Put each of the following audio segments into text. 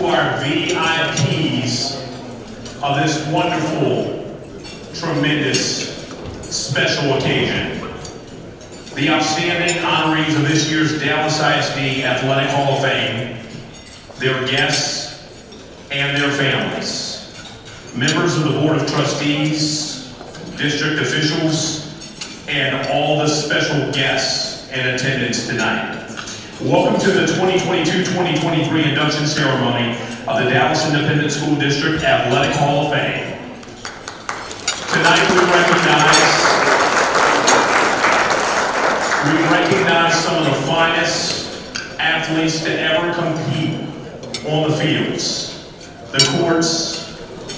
to our VIPs of this wonderful, tremendous, special occasion. The outstanding honorees of this year's Dallas ISD Athletic Hall of Fame, their guests, and their families. Members of the Board of Trustees, district officials, and all the special guests in attendance tonight. Welcome to the 2022-2023 induction ceremony of the Dallas Independent School District Athletic Hall of Fame. Tonight we recognize some of the finest athletes to ever compete on the fields, the courts,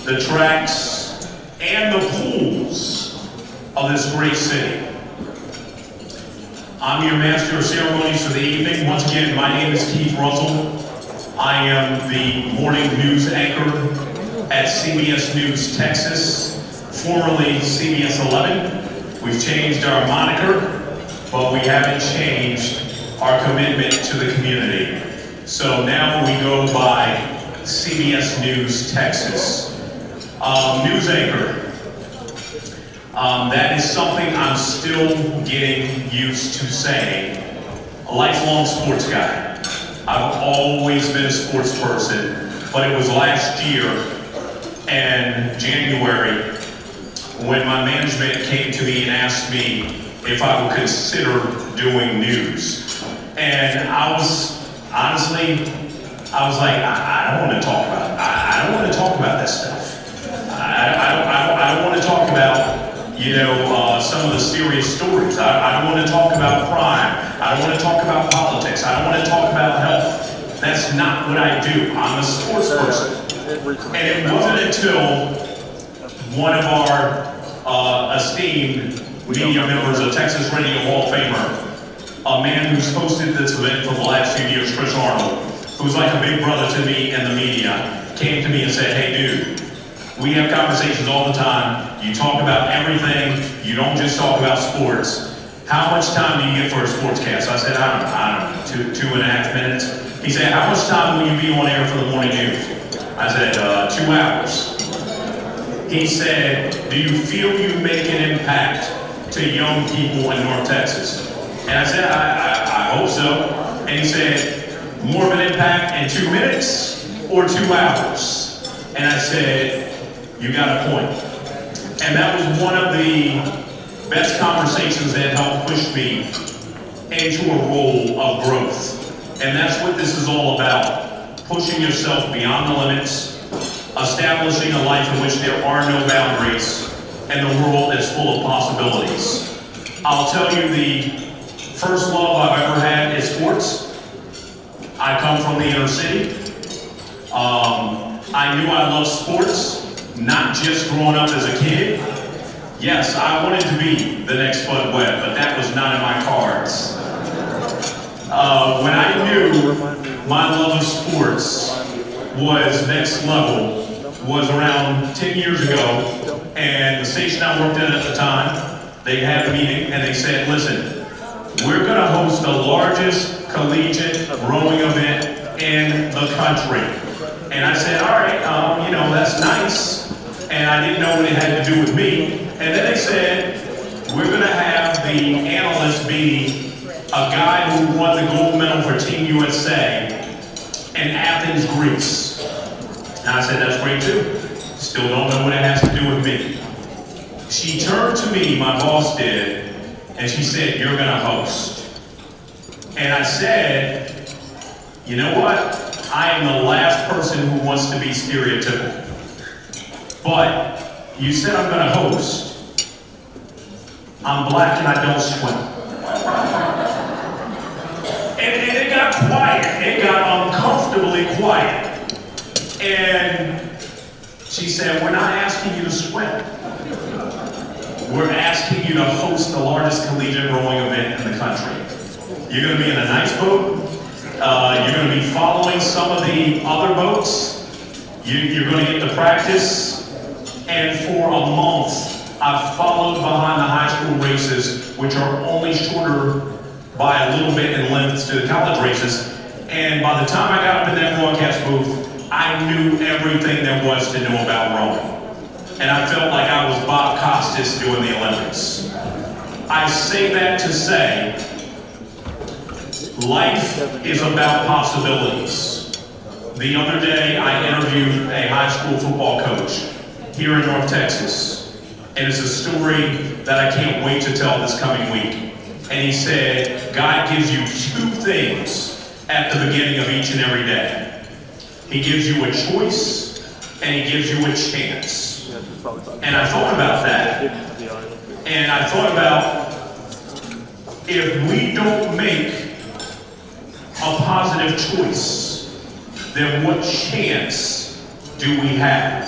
the tracks, and the pools of this great city. I'm your master of ceremonies for the evening. Once again, my name is Keith Russell. I am the morning news anchor at CBS News Texas, formerly CBS 11. We've changed our moniker, but we haven't changed our commitment to the community. So now we go by CBS News Texas. News anchor. That is something I'm still getting used to saying. A lifelong sports guy. I've always been a sports person, but it was last year in January when my management came to me and asked me if I would consider doing news. And I was like, I don't want to talk about it. I don't want to talk about that stuff. I don't want to talk about some of the serious stories. I don't want to talk about crime. I don't want to talk about politics. I don't want to talk about health. That's not what I do. I'm a sports person. And it wasn't until one of our esteemed media members of Texas Radio Hall of Famer, a man who's hosted this event for the last few years, Chris Arnold, who's like a big brother to me in the media, came to me and said, "Hey dude, we have conversations all the time. You talk about everything. You don't just talk about sports. How much time do you get for a sportscast?" I said, I don't know, two and a half minutes. He said, "How much time will you be on air for the morning news?" I said, 2 hours. He said, "Do you feel you make an impact to young people in North Texas?" And I said, I hope so. And he said, "More of an impact in 2 minutes or 2 hours?" And I said, "You got a point." And that was one of the best conversations that helped push me into a role of growth. And that's what this is all about. Pushing yourself beyond the limits, establishing a life in which there are no boundaries, and the world is full of possibilities. I'll tell you, the first love I've ever had is sports. I come from the inner city. I knew I loved sports. Not just growing up as a kid. Yes, I wanted to be the next Spud Webb, but that was not in my cards. When I knew my love of sports was next level was around 10 years ago, and the station I worked at the time, they had a meeting and they said, "Listen, we're going to host the largest collegiate rowing event in the country." And I said, "All right, that's nice." And I didn't know what it had to do with me. And then they said, "We're going to have the analyst be a guy who won the gold medal for Team USA in Athens, Greece." And I said, "That's great too. Still don't know what it has to do with me." She turned to me, my boss did, and she said, "You're going to host." And I said, "You know what? I am the last person who wants to be stereotypical. But you said I'm going to host. I'm black and I don't swim." And it got quiet. It got uncomfortably quiet. And she said, "We're not asking you to swim. We're asking you to host the largest collegiate rowing event in the country. You're going to be in a nice boat. You're going to be following some of the other boats. You're going to get to practice. And for a month, I've followed behind the high school races, which are only shorter by a little bit in length to the college races. And by the time I got up in that broadcast booth, I I knew everything there was to know about rowing. And I felt like I was Bob Costas doing the Olympics. I say that to say, life is about possibilities. The other day, I interviewed a high school football coach here in North Texas. And it's a story that I can't wait to tell this coming week. And he said, God gives you two things at the beginning of each and every day. He gives you a choice, and he gives you a chance. And I thought about that. And I thought about, if we don't make a positive choice, then what chance do we have?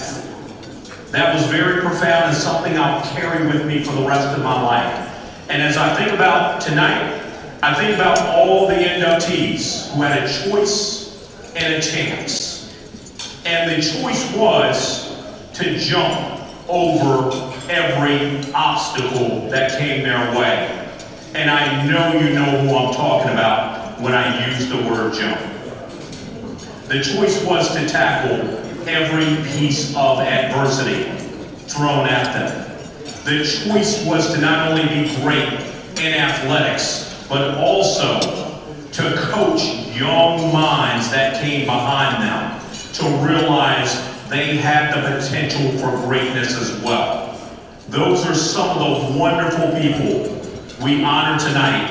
That was very profound and something I'll carry with me for the rest of my life. And as I think about tonight, I think about all the inductees who had a choice and a chance. And the choice was to jump over every obstacle that came their way. And I know you know who I'm talking about when I use the word jump. The choice was to tackle every piece of adversity thrown at them. The choice was to not only be great in athletics, but also to coach young minds that came behind them to realize they had the potential for greatness as well. Those are some of the wonderful people we honor tonight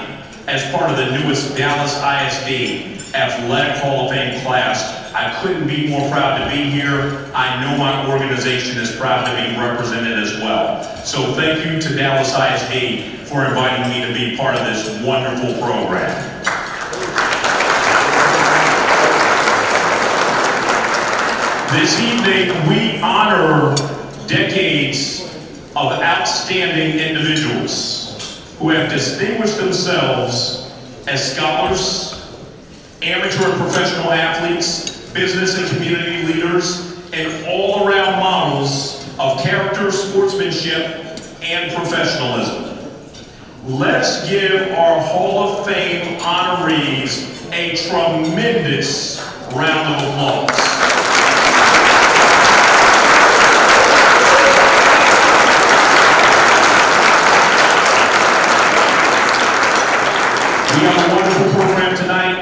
as part of the newest Dallas ISD Athletic Hall of Fame class. I couldn't be more proud to be here. I know my organization is proud to be represented as well. So thank you to Dallas ISD for inviting me to be part of this wonderful program. This evening, we honor decades of outstanding individuals who have distinguished themselves as scholars, amateur and professional athletes, business and community leaders, and all-around models of character, sportsmanship, and professionalism. Let's give our Hall of Fame honorees a tremendous round of applause. We have a wonderful program tonight.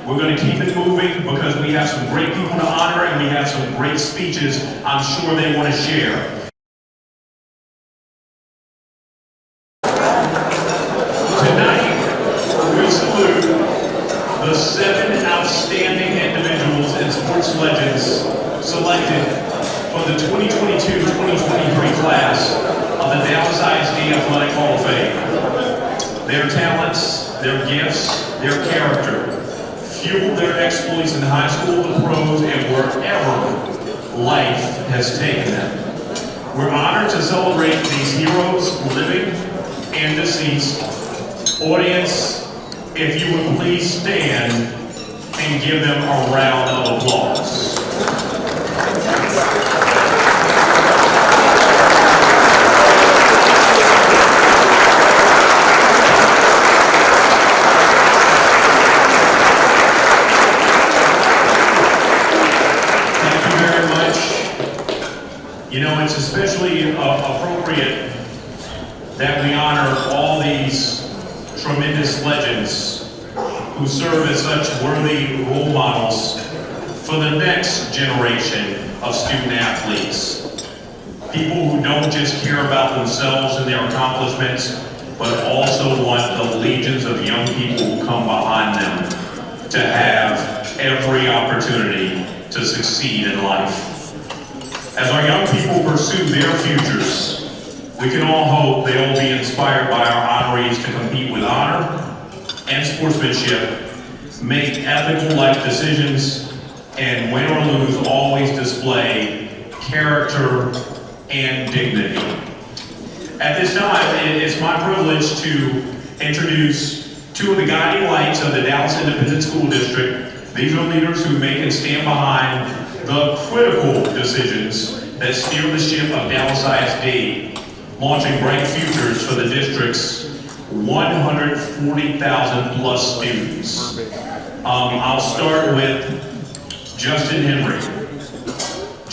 We're going to keep it moving because we have some great people to honor and we have some great speeches I'm sure they want to share. Tonight, we salute the 7 outstanding individuals and sports legends selected for the 2022-2023 class of the Dallas ISD Athletic Hall of Fame. Their talents, their gifts, their character fueled their exploits in high school, the pros, and wherever life has taken them. We're honored to celebrate these heroes, living and deceased. Audience, if you would please stand and give them a round of applause. You know, it's especially appropriate that we honor all these tremendous legends who serve as such worthy role models for the next generation of student athletes. People who don't just care about themselves and their accomplishments, but also want the legions of young people who come behind them to have every opportunity to succeed in life. As our young people pursue their futures, we can all hope they'll be inspired by our honorees to compete with honor and sportsmanship, make ethical life decisions, and win or lose, always display character and dignity. At this time, it's my privilege to introduce 2 of the guiding lights of the Dallas Independent School District. These are leaders who make and stand behind the critical decisions that steer the ship of Dallas ISD, launching bright futures for the district's 140,000 plus students. I'll start with Justin Henry,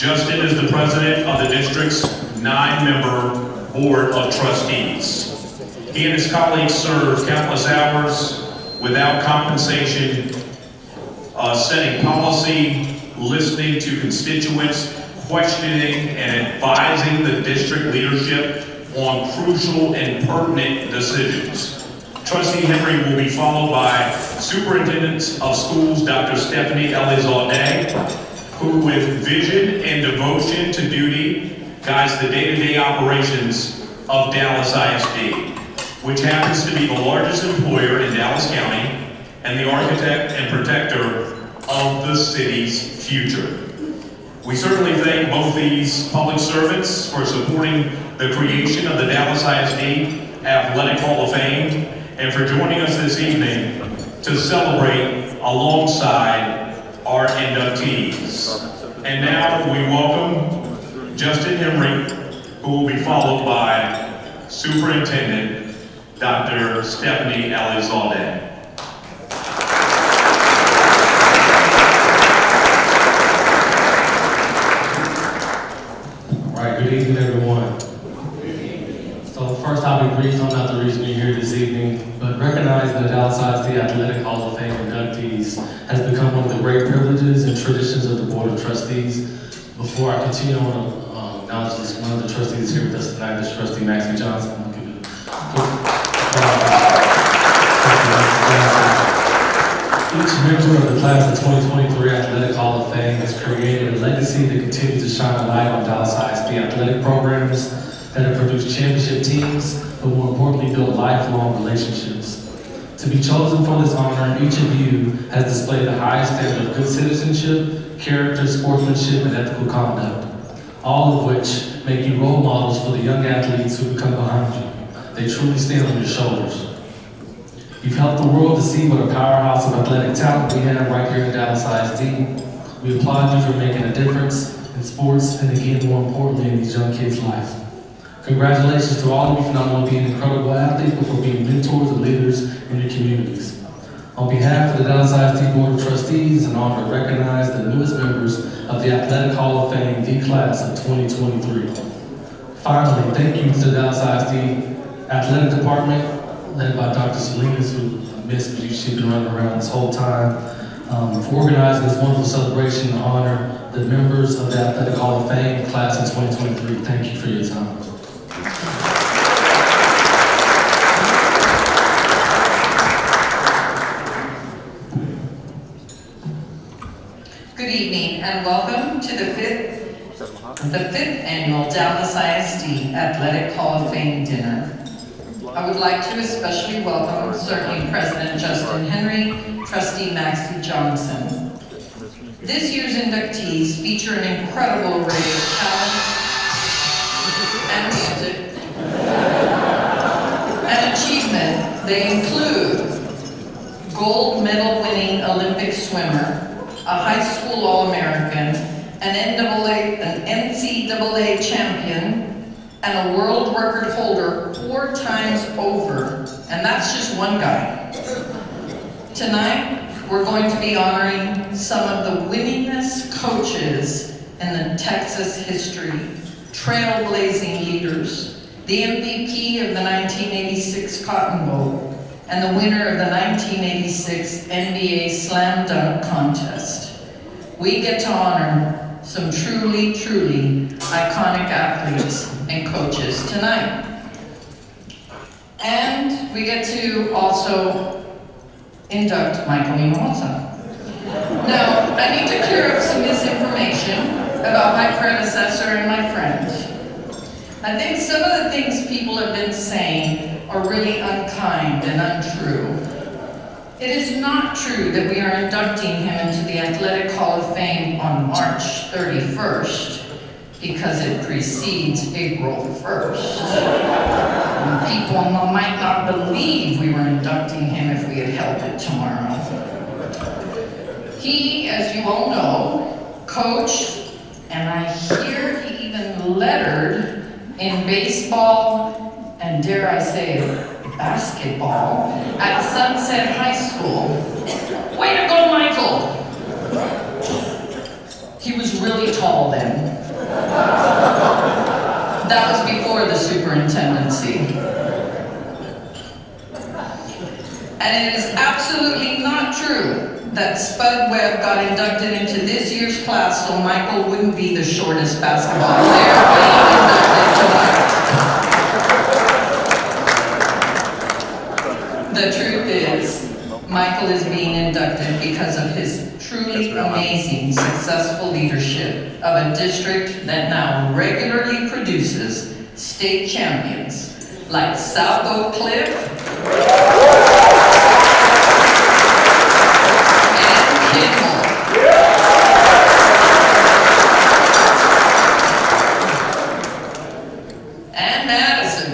Justin is the president of the district's 9-member Board of Trustees. He and his colleagues serve countless hours without compensation, setting policy, listening to constituents, questioning and advising the district leadership on crucial and pertinent decisions. Trustee Henry will be followed by Superintendent of Schools, Dr. Stephanie Elsie, who with vision and devotion to duty guides the day-to-day operations of Dallas ISD, which happens to be the largest employer in Dallas County and the architect and protector of the city's future. We certainly thank both these public servants for supporting the creation of the Dallas ISD Athletic Hall of Fame and for joining us this evening to celebrate alongside our inductees. And now we welcome Justin Henry, who will be followed by Superintendent Dr. Stephanie Elsie. Good evening, everyone. So first, I'll be brief on not the reason you're here this evening, but recognizing the Dallas ISD Athletic Hall of Fame inductees has become one of the great privileges and traditions of the Board of Trustees. Before I continue, I want to acknowledge this one of the trustees here with us tonight, this Trustee Maxie Johnson. Each member of the class of 2023 Athletic Hall of Fame has created a legacy that continues to shine a light on Dallas ISD athletic programs that have produced championship teams, but more importantly, built lifelong relationships. To be chosen for this honor, each of you has displayed the highest standard of good citizenship, character, sportsmanship, and ethical conduct, all of which make you role models for the young athletes who become behind you. They truly stand on your shoulders. You've helped the world to see what a powerhouse of athletic talent we have right here in Dallas ISD. We applaud you for making a difference in sports and again, more importantly, in these young kids' lives. Congratulations to all of you for not only being incredible athletes, but for being mentors and leaders in your communities. On behalf of the Dallas ISD Board of Trustees, it's an honor to recognize the newest members of the Athletic Hall of Fame, the class of 2023. Finally, thank you to the Dallas ISD Athletic Department, led by Dr. Salinas, who I missed, but she's been running around this whole time, for organizing this wonderful celebration to honor the members of the Athletic Hall of Fame, class of 2023. Thank you for your time. Good evening and welcome to the fifth annual Dallas ISD Athletic Hall of Fame dinner. I would like to especially welcome certainly President Justin Henry, Trustee Maxie Johnson. This year's inductees feature an incredible array of talent and music and achievement. They include gold medal winning Olympic swimmer, a high school All-American, an NCAA champion, and a world record holder 4 times over, and that's just one guy. Tonight, we're going to be honoring some of the winningest coaches in the Texas history, trailblazing leaders, the MVP of the 1986 Cotton Bowl, and the winner of the 1986 NBA Slam Dunk Contest. We get to honor some truly, truly iconic athletes and coaches tonight. And we get to also induct Michael Hinojosa. Now, I need to clear up some misinformation about my predecessor and my friend. I think some of the things people have been saying are really unkind and untrue. It is not true that we are inducting him into the Athletic Hall of Fame on March 31st because it precedes April 1st. And people might not believe we were inducting him if we had held it tomorrow. He, as you all know, coached, and I hear he even lettered in baseball and, dare I say, basketball at Sunset High School. Way to go, Michael! He was really tall then. superintendency. And it is absolutely not true that Spud Webb got inducted into this year's class so Michael wouldn't be the shortest basketball player being inducted tonight. The truth is, Michael is being inducted because of his truly amazing, successful leadership of a district that now regularly produces state champions like South Oak Cliff and Kimball. And Madison.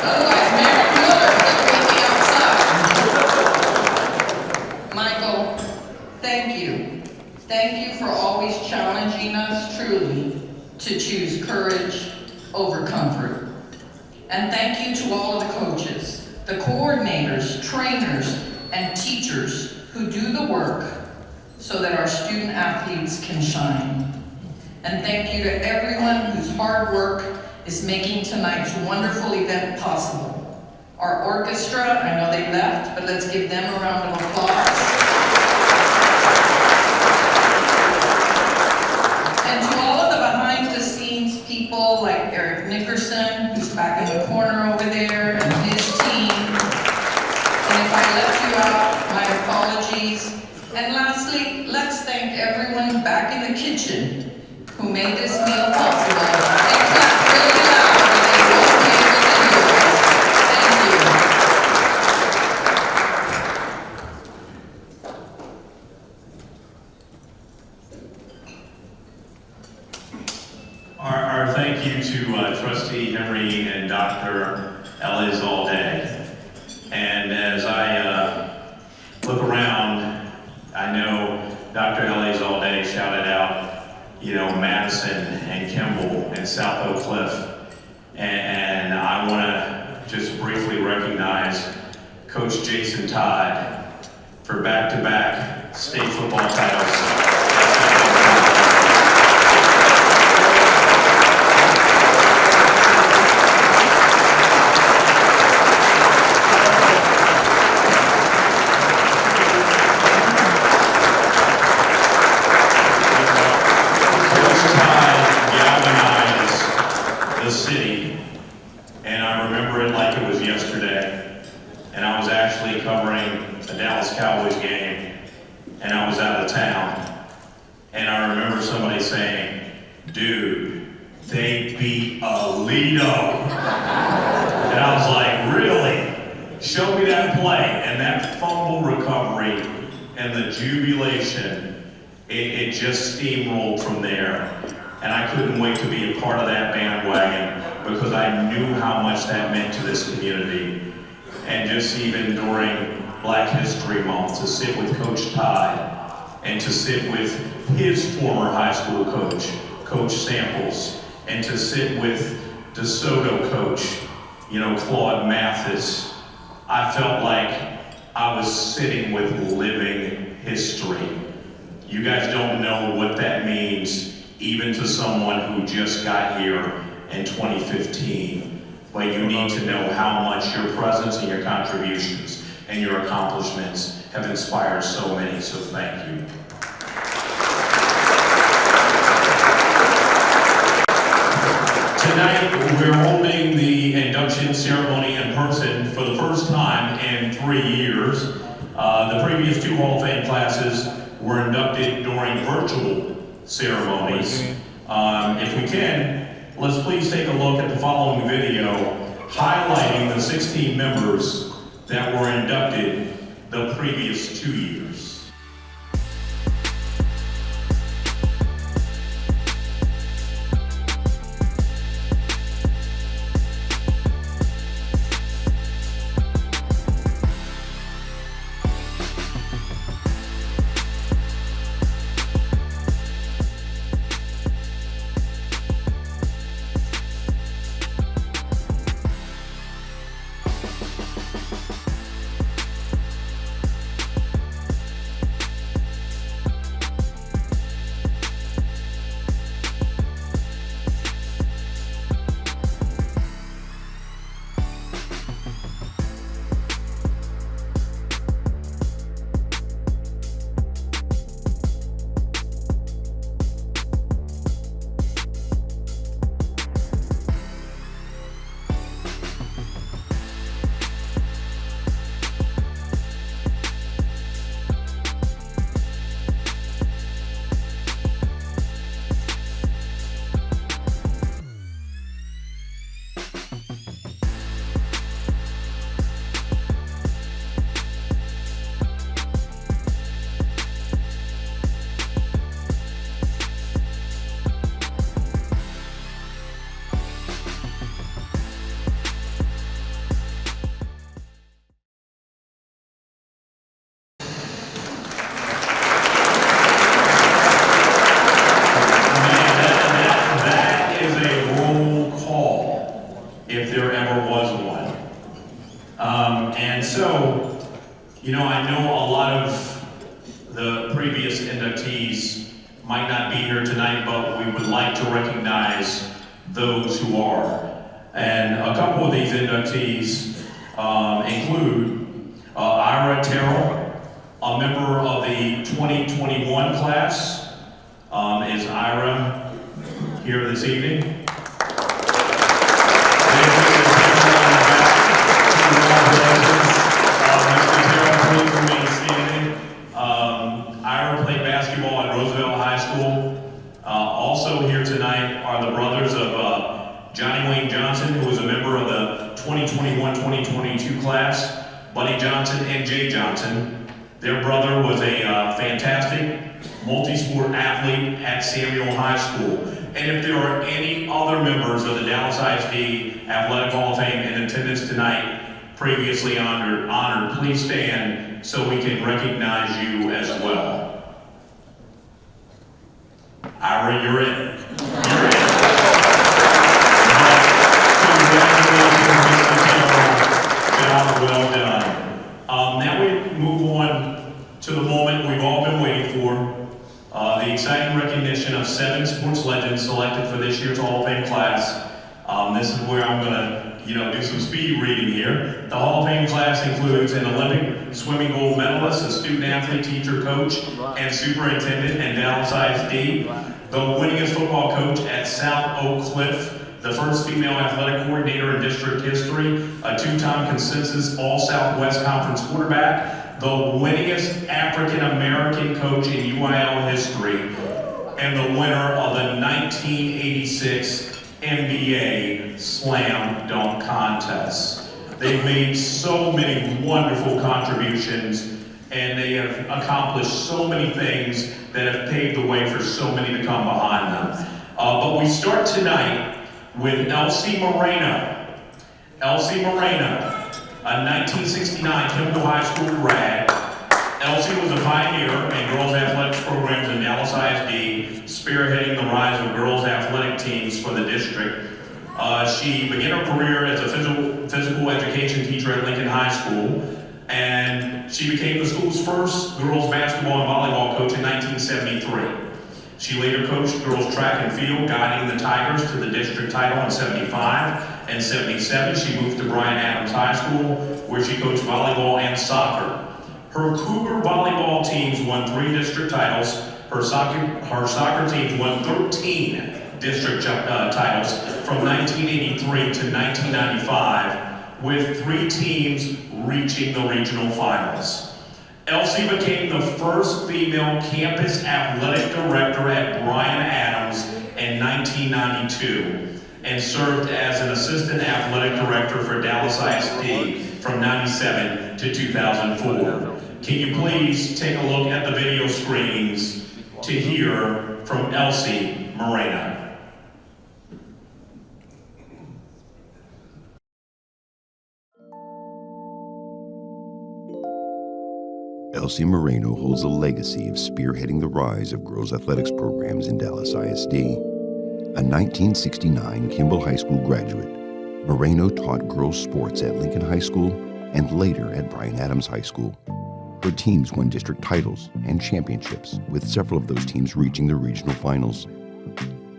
Otherwise, Mary Miller would be outside. Michael, thank you. Thank you for always challenging us truly to choose courage over comfort. And thank you to all of the coaches, the coordinators, trainers, and teachers who do the work so that our student athletes can shine. And thank you to everyone whose hard work is making tonight's wonderful event possible. Our orchestra, I know they left, but let's give them a round of applause. And to all of the behind-the-scenes people like Eric Nickerson, who's back in the corner over there, and his team. And if I left you out, my apologies. And lastly, let's thank everyone back in the kitchen who made this meal possible. And clap really loud when they won't be able to hear us. Thank you. Our thank you to Trustee Henry and Dr. Elsie all day. And as I look around, I know Dr. Elsie all day shouted out, Madison and Kimball and South Oak Cliff. And I want to just briefly recognize Coach Jason Todd for back-to-back state football titles. City, and I remember it like it was yesterday, and I was actually covering a Dallas Cowboys game, and I was out of town, and I remember somebody saying, "Dude, they beat Alito," and I was like, "Really? Show me that play," and that fumble recovery and the jubilation, it just steamrolled from there. And I couldn't wait to be a part of that bandwagon because I knew how much that meant to this community. And just even during Black History Month, to sit with Coach Todd and to sit with his former high school coach, Coach Samples, and to sit with DeSoto coach, Claude Mathis, I felt like I was sitting with living history. You guys don't know what that means, even to someone who just got here in 2015. But you need to know how much your presence and your contributions and your accomplishments have inspired so many, so thank you. Tonight, we're holding the induction ceremony in person for the first time in 3 years. The previous two Hall of Fame classes were inducted during virtual ceremonies. If we can, let's please take a look at the following video highlighting the 16 members that were inducted the previous 2 years. might not be here tonight, but we would like to recognize those who are. And a couple of these inductees include Ira Terrell, a member of the 2021 class. Is Ira here this evening? Ira played basketball at Roosevelt High School. Also here tonight are the brothers of Johnny Wayne Johnson, who was a member of the 2021-2022 class, Buddy Johnson and Jay Johnson. Their brother was a fantastic multi-sport athlete at Samuel High School. And if there are any other members of the Dallas ISD Athletic Hall of Fame in attendance tonight, previously honored, please stand so we can recognize you as well. Ira, you're in. You're in. Congratulations, Mr. Job well done. Now we move on to the moment we've all been waiting for. The exciting recognition of 7 sports legends selected for this year's Hall of Fame class. This is where I'm gonna, do some speed reading here. The Hall of Fame class includes an Olympic swimming gold medalist, a student athlete, teacher, coach, and superintendent at Dallas ISD, the winningest football coach at South Oak Cliff, the first female athletic coordinator in district history, a 2-time consensus All-Southwest Conference quarterback, the winningest African-American coach in UIL history, and the winner of the 1986 NBA Slam Dunk Contest. They've made so many wonderful contributions, and they have accomplished so many things that have paved the way for so many to come behind them. But we start tonight with Elsie Moreno. Elsie Moreno, a 1969 Kimball High School grad. Elsie was a pioneer in girls' athletics programs in Dallas ISD, spearheading the rise of girls' athletic teams for the district. She began her career as a physical education teacher at Lincoln High School, and she became the school's first girls' basketball and volleyball coach in 1973. She later coached girls' track and field, guiding the Tigers to the district title in 75 and 77. She moved to Bryan Adams High School, where she coached volleyball and soccer. Her Cougar volleyball teams won 3 district titles. Her soccer teams won 13 district titles from 1983 to 1995, with 3 teams reaching the regional finals. Elsie became the first female campus athletic director at Bryan Adams in 1992 and served as an assistant athletic director for Dallas ISD from 97 to 2004. Can you please take a look at the video screens to hear from Elsie Moreno? Elsie Moreno holds a legacy of spearheading the rise of girls' athletics programs in Dallas ISD. A 1969 Kimball High School graduate, Moreno taught girls' sports at Lincoln High School and later at Bryan Adams High School. Her teams won district titles and championships, with several of those teams reaching the regional finals.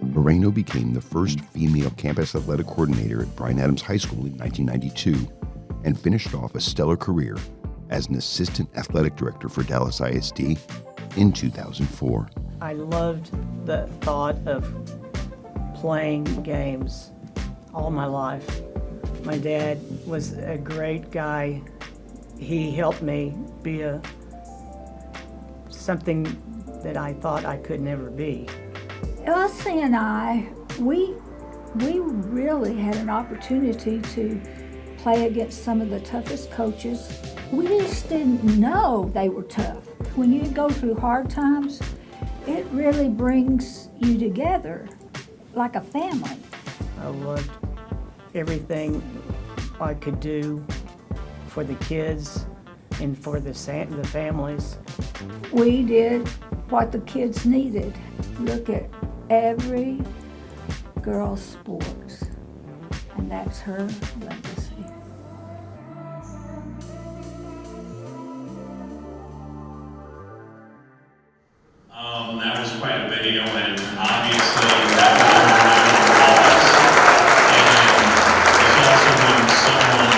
Moreno became the first female campus athletic coordinator at Bryan Adams High School in 1992 and finished off a stellar career as an assistant athletic director for Dallas ISD in 2004. I loved the thought of playing games all my life. My dad was a great guy. He helped me be something that I thought I could never be. Elsie and I, we really had an opportunity to play against some of the toughest coaches. We just didn't know they were tough. When you go through hard times, it really brings you together like a family. I loved everything I could do for the kids and for the families. We did what the kids needed. Look at every girl's sports, and that's her legacy. That was quite a video. you know, and obviously that was a and it's also when someone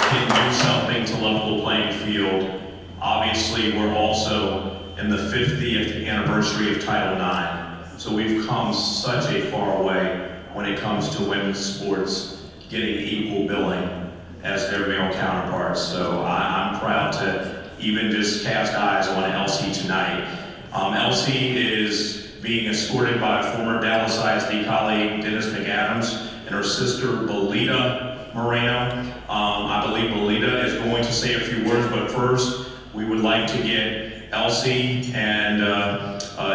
can do something to level the playing field. Obviously, we're also in the 50th anniversary of Title IX. So we've come such a far way when it comes to women's sports getting equal billing as their male counterparts. So I'm proud to even just cast eyes on Elsie tonight. Elsie is being escorted by former Dallas ISD colleague Dennis McAdams and her sister Belita Moreno. I believe Belita is going to say a few words, but first we would like to get Elsie and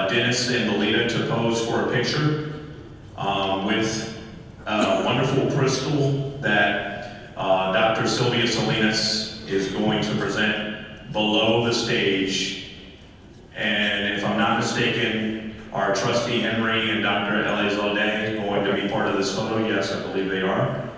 Dennis and Belita to pose for a picture with a wonderful crystal that Dr. Sylvia Salinas is going to present below the stage. And if I'm not mistaken, our trustee Henry and Dr. Elsie are going to be part of this photo. Yes, I believe they are.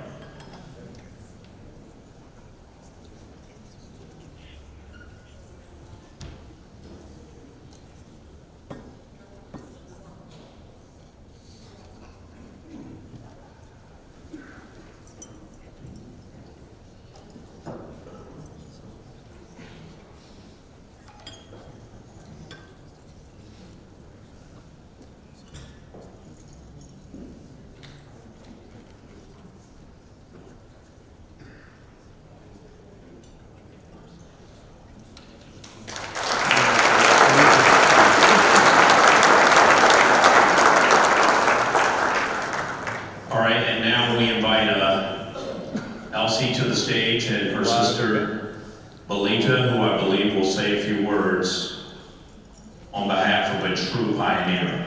Elsie to the stage and her sister Belita, who I believe will say a few words on behalf of a true pioneer.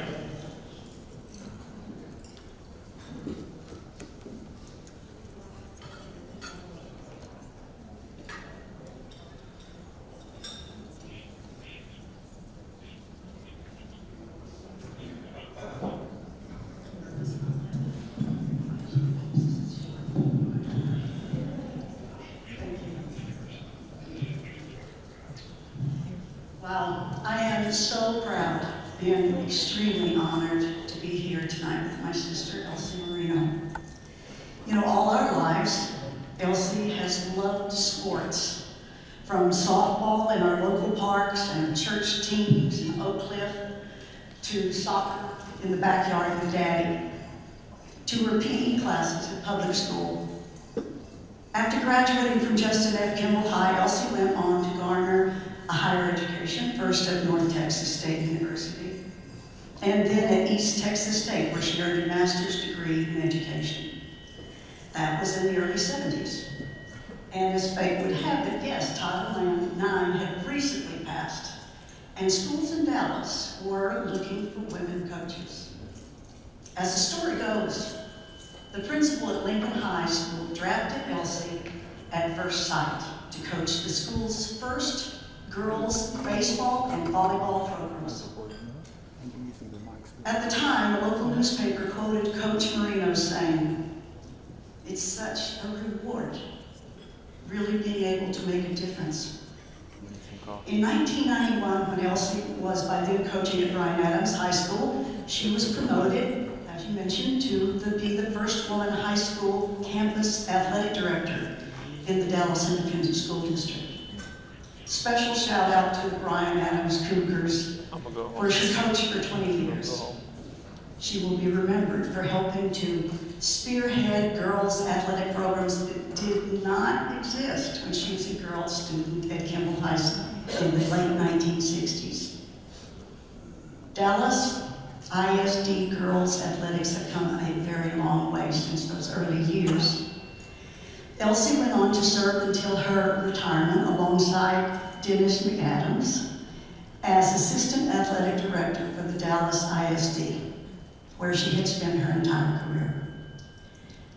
Wow, I am so proud and extremely honored to be here tonight with my sister, Elsie Moreno. You know, all our lives, Elsie has loved sports, from softball in our local parks and church teams in Oak Cliff, to soccer in the backyard with Daddy, to her PE classes at public school. After graduating from Justin F. Kimball High, Elsie went on to garner a higher education, first at North Texas State University, and then at East Texas State, where she earned a master's degree in education. That was in the early 70s. And as fate would have it, yes, Title IX had recently passed, and schools in Dallas were looking for women coaches. As the story goes, the principal at Lincoln High School drafted Elsie at first sight to coach the school's first girls' baseball and volleyball programs. At the time, a local newspaper quoted Coach Moreno saying, "It's such a reward, really being able to make a difference." In 1991, when Elsie was by then coaching at Bryan Adams High School, she was promoted, as you mentioned, to be the first woman high school campus athletic director in the Dallas Independent School District. Special shout out to the Bryan Adams Cougars, where she coached for 20 years. She will be remembered for helping to spearhead girls' athletic programs that did not exist when she was a girls' student at Kimball High School in the late 1960s. Dallas ISD girls' athletics have come a very long way since those early years. Elsie went on to serve until her retirement alongside Dennis McAdams as Assistant Athletic Director for the Dallas ISD, where she had spent her entire career.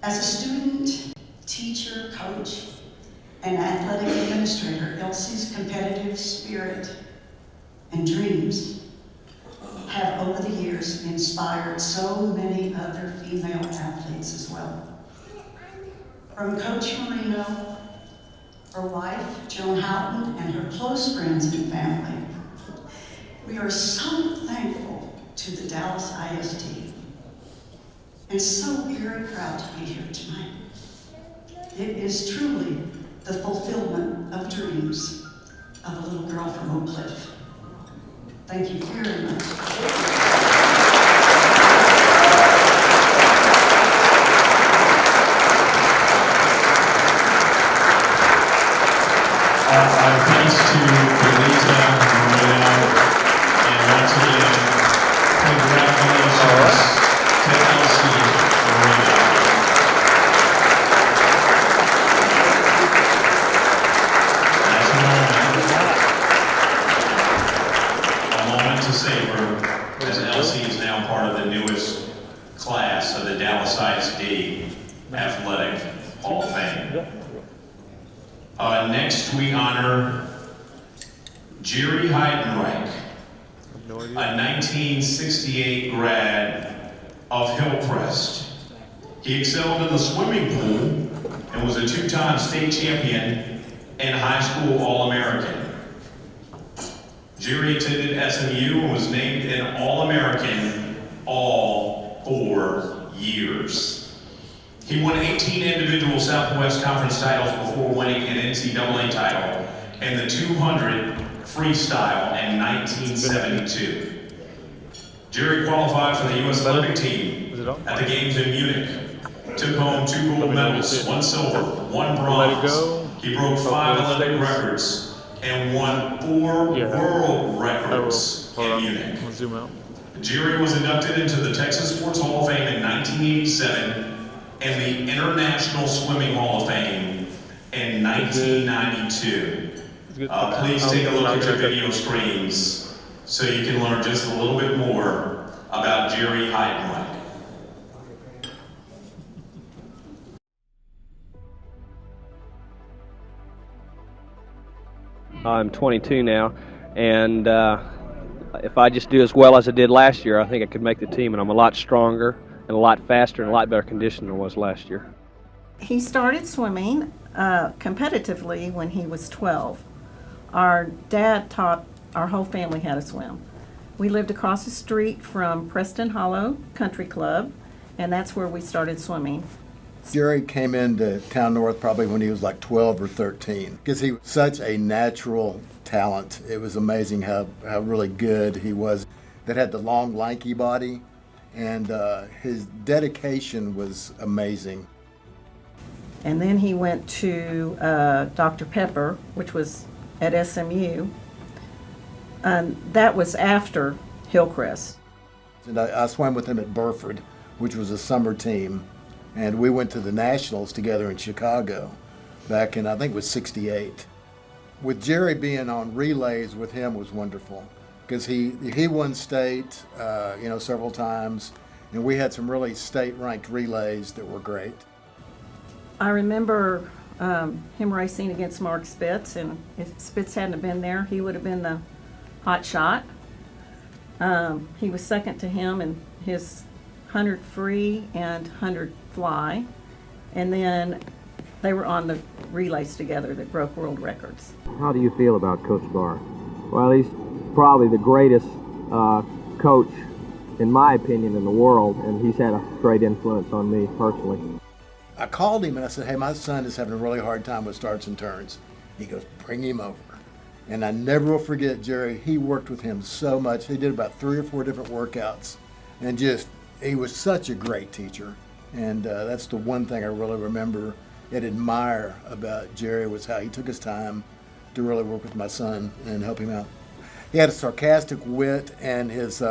As a student, teacher, coach, and athletic administrator, Elsie's competitive spirit and dreams have over the years inspired so many other female athletes as well. From Coach Moreno, her wife, Joan Houghton, and her close friends and family, we are so thankful to the Dallas ISD. And so very proud to be here tonight. It is truly the fulfillment of dreams of a little girl from Oak Cliff. Thank you very much. Our thanks to Belita, Moreno, and once again, congratulations to Elsie Moreno. That's a moment to savor, as Elsie is now part of the newest class of the Dallas ISD Athletic Hall of Fame. Next, we honor Jerry Heidenreich, a 1968 grad of Hillcrest. He excelled in the swimming pool and was a two-time state champion and high school All-American. Jerry attended SMU and was named an All-American all 4 years. He won 18 individual Southwest Conference titles before winning an NCAA title and the 200 freestyle in 1972. Jerry qualified for the U.S. Olympic team at the Games in Munich. Took home 2 gold medals, 1 silver, 1 bronze. He broke 5 Olympic records and won 4 world records in Munich. Jerry was inducted into the Texas Sports Hall of Fame in 1987 and the International Swimming Hall of Fame in 1992. Please take a look at your video screens so you can learn just a little bit more about Jerry Heidenreich. I'm 22 now, and if I just do as well as I did last year, I think I could make the team, and I'm a lot stronger and a lot faster and a lot better condition than I was last year. He started swimming competitively when he was 12. Our dad taught our whole family how to swim. We lived across the street from Preston Hollow Country Club, and that's where we started swimming. Jerry came into Town North probably when he was like 12 or 13 because he was such a natural talent. It was amazing how really good he was. That had the long, lanky body, and his dedication was amazing. And then he went to Dr. Pepper, which was at SMU. That was after Hillcrest. And I swam with him at Burford, which was a summer team. And we went to the Nationals together in Chicago back in, I think it was 68. With Jerry being on relays with him was wonderful because he won state, several times. And we had some really state-ranked relays that were great. I remember him racing against Mark Spitz, and if Spitz hadn't been there, he would have been the hot shot. He was second to him in his 100 free and 100 fly, and then they were on the relays together that broke world records. How do you feel about Coach Barr? Well, he's probably the greatest coach, in my opinion, in the world, and he's had a great influence on me personally. I called him and I said, hey, my son is having a really hard time with starts and turns. He goes, bring him over. And I never will forget Jerry. He worked with him so much. He did about 3 or 4 different workouts, and he was such a great teacher. And that's the one thing I really remember and admire about Jerry was how he took his time to really work with my son and help him out. He had a sarcastic wit, and his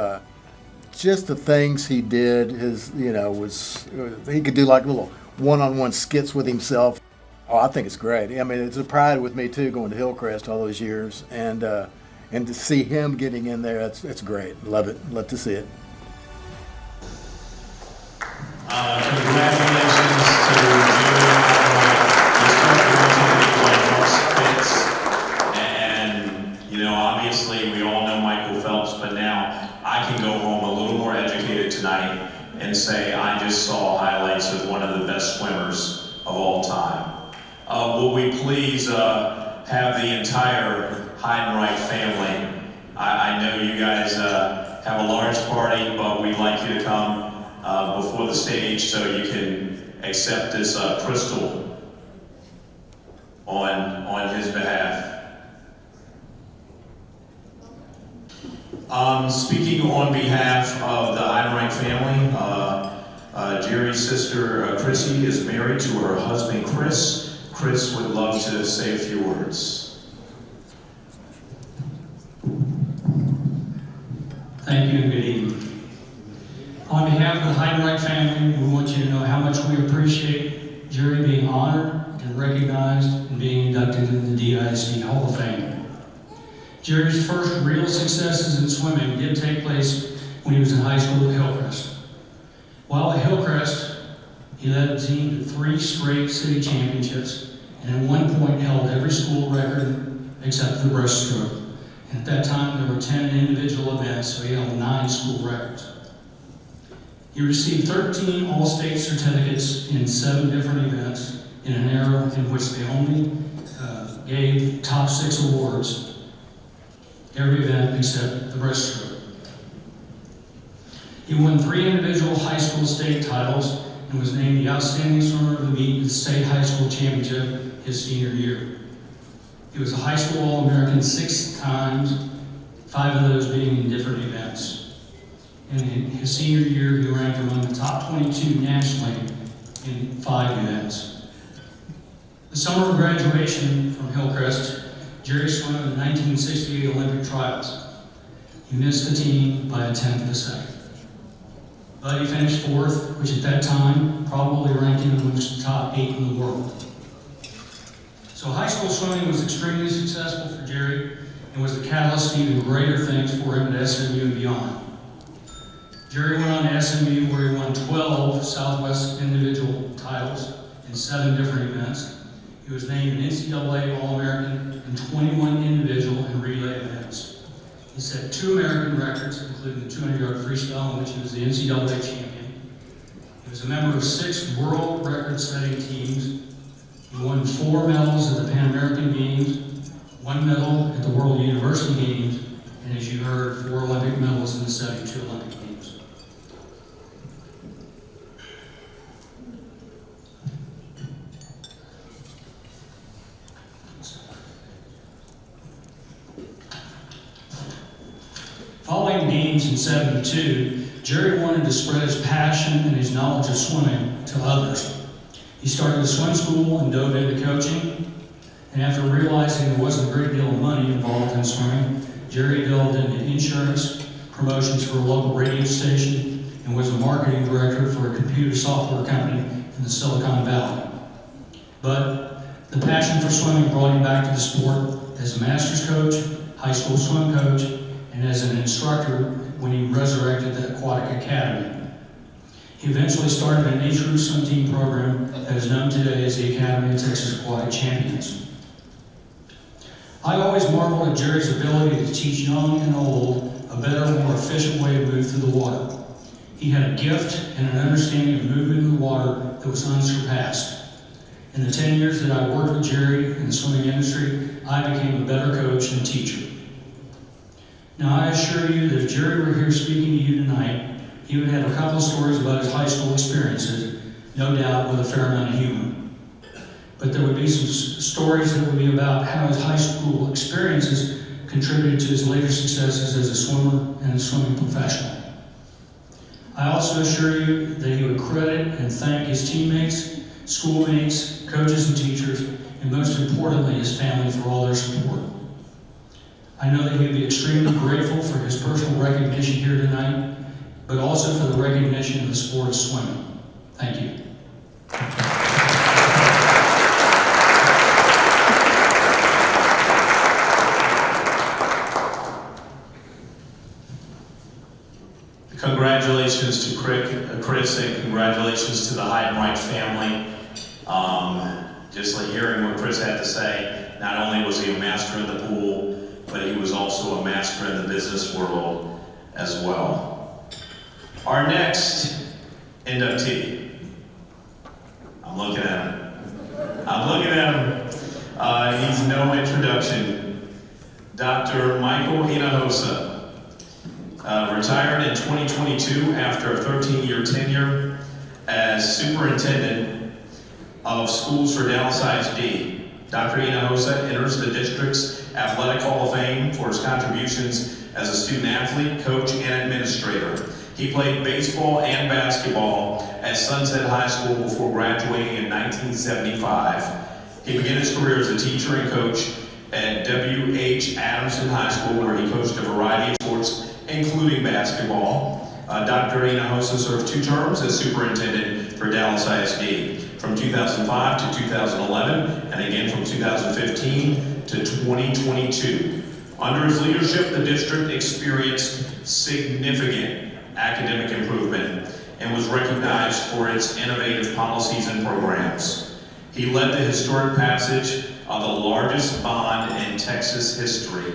just the things he did, he could do like little one-on-one skits with himself. Oh, I think it's great. I mean, it's a pride with me too, going to Hillcrest all those years, and to see him getting in there, it's great. Love it. Love to see it. Congratulations to Jerry, and obviously we all know Michael Phelps, but now I can go home a little more educated tonight and say I just saw highlights of one of the best swimmers of all time. Will we please have the entire Heidenreich family? I know you guys have have a large party, but we'd like you to come before the stage so you can accept this crystal on his behalf. Speaking on behalf of the Heidenreich family, Jerry's sister Chrissy is married to her husband Chris. Chris would love to say a few words. Thank you and good evening. On behalf of the Heidenreich family, we want you to know how much we appreciate Jerry being honored and recognized and being inducted into the ISD Hall of Fame. Jerry's first real successes in swimming did take place when he was in high school at Hillcrest. While at Hillcrest, he led the team to 3 straight city championships and at one point held every school record except the breaststroke. And at that time, there were 10 individual events, so he held 9 school records. He received 13 all-state certificates in 7 different events in an era in which they only gave top 6 awards every event except the breaststroke. He won 3 individual high school state titles and was named the outstanding swimmer of the meet at the state high school championship his senior year. He was a high school All-American 6 times, 5 of those being in different events. And in his senior year, he ranked among the top 22 nationally in 5 events. The summer of graduation from Hillcrest, Jerry swam in the 1968 Olympic trials. He missed the team by a 10th of a second. But he finished 4th, which at that time probably ranked him amongst the top 8 in the world. So high school swimming was extremely successful for Jerry and was the catalyst to even greater things for him at SMU and beyond. Jerry went on to SMU where he won 12 Southwest individual titles in 7 different events. He was named an NCAA All-American in 21 individual and relay events. He set 2 American records, including the 200-yard freestyle, in which he was the NCAA champion. He was a member of 6 world record-setting teams. He won 4 medals at the Pan American Games, 1 medal at the World University Games, and as you heard, 4 Olympic medals in the 72 Olympic Games. Following the games in '72, Jerry wanted to spread his passion and his knowledge of swimming to others. He started a swim school and dove into coaching, and after realizing there wasn't a great deal of money involved in swimming, Jerry delved into insurance, promotions for a local radio station, and was a marketing director for a computer software company in the Silicon Valley. But the passion for swimming brought him back to the sport as a master's coach, high school swim coach, and as an instructor when he resurrected the Aquatic Academy. He eventually started an age-group swim team program that is known today as the Academy of Texas Aquatic Champions. I always marveled at Jerry's ability to teach young and old a better, more efficient way to move through the water. He had a gift and an understanding of moving in the water that was unsurpassed. In the 10 years that I worked with Jerry in the swimming industry, I became a better coach and teacher. Now, I assure you that if Jerry were here speaking to you tonight, he would have a couple of stories about his high school experiences, no doubt with a fair amount of humor. But there would be some stories that would be about how his high school experiences contributed to his later successes as a swimmer and a swimming professional. I also assure you that he would credit and thank his teammates, schoolmates, coaches and teachers, and most importantly, his family for all their support. I know that he would be extremely grateful for his personal recognition here tonight, but also for the recognition of the sport of swimming. Thank you. Congratulations to Chris and congratulations to the Heidenreich family. Just like hearing what Chris had to say, not only was he a master in the pool, but he was also a master in the business world as well. Our next inductee, I'm looking at him. Needs no introduction. Dr. Michael Hinojosa. Retired in 2022 after a 13-year tenure as superintendent of schools for Dallas ISD. Dr. Hinojosa enters the district's Athletic Hall of Fame for his contributions as a student athlete, coach, and administrator. He played baseball and basketball at Sunset High School before graduating in 1975. He began his career as a teacher and coach at W.H. Adamson High School, where he coached a variety of sports, including basketball. Dr. Hinojosa served 2 terms as superintendent for Dallas ISD, from 2005 to 2011, and again from 2015 to 2022. Under his leadership, the district experienced significant academic improvement and was recognized for its innovative policies and programs. He led the historic passage of the largest bond in Texas history,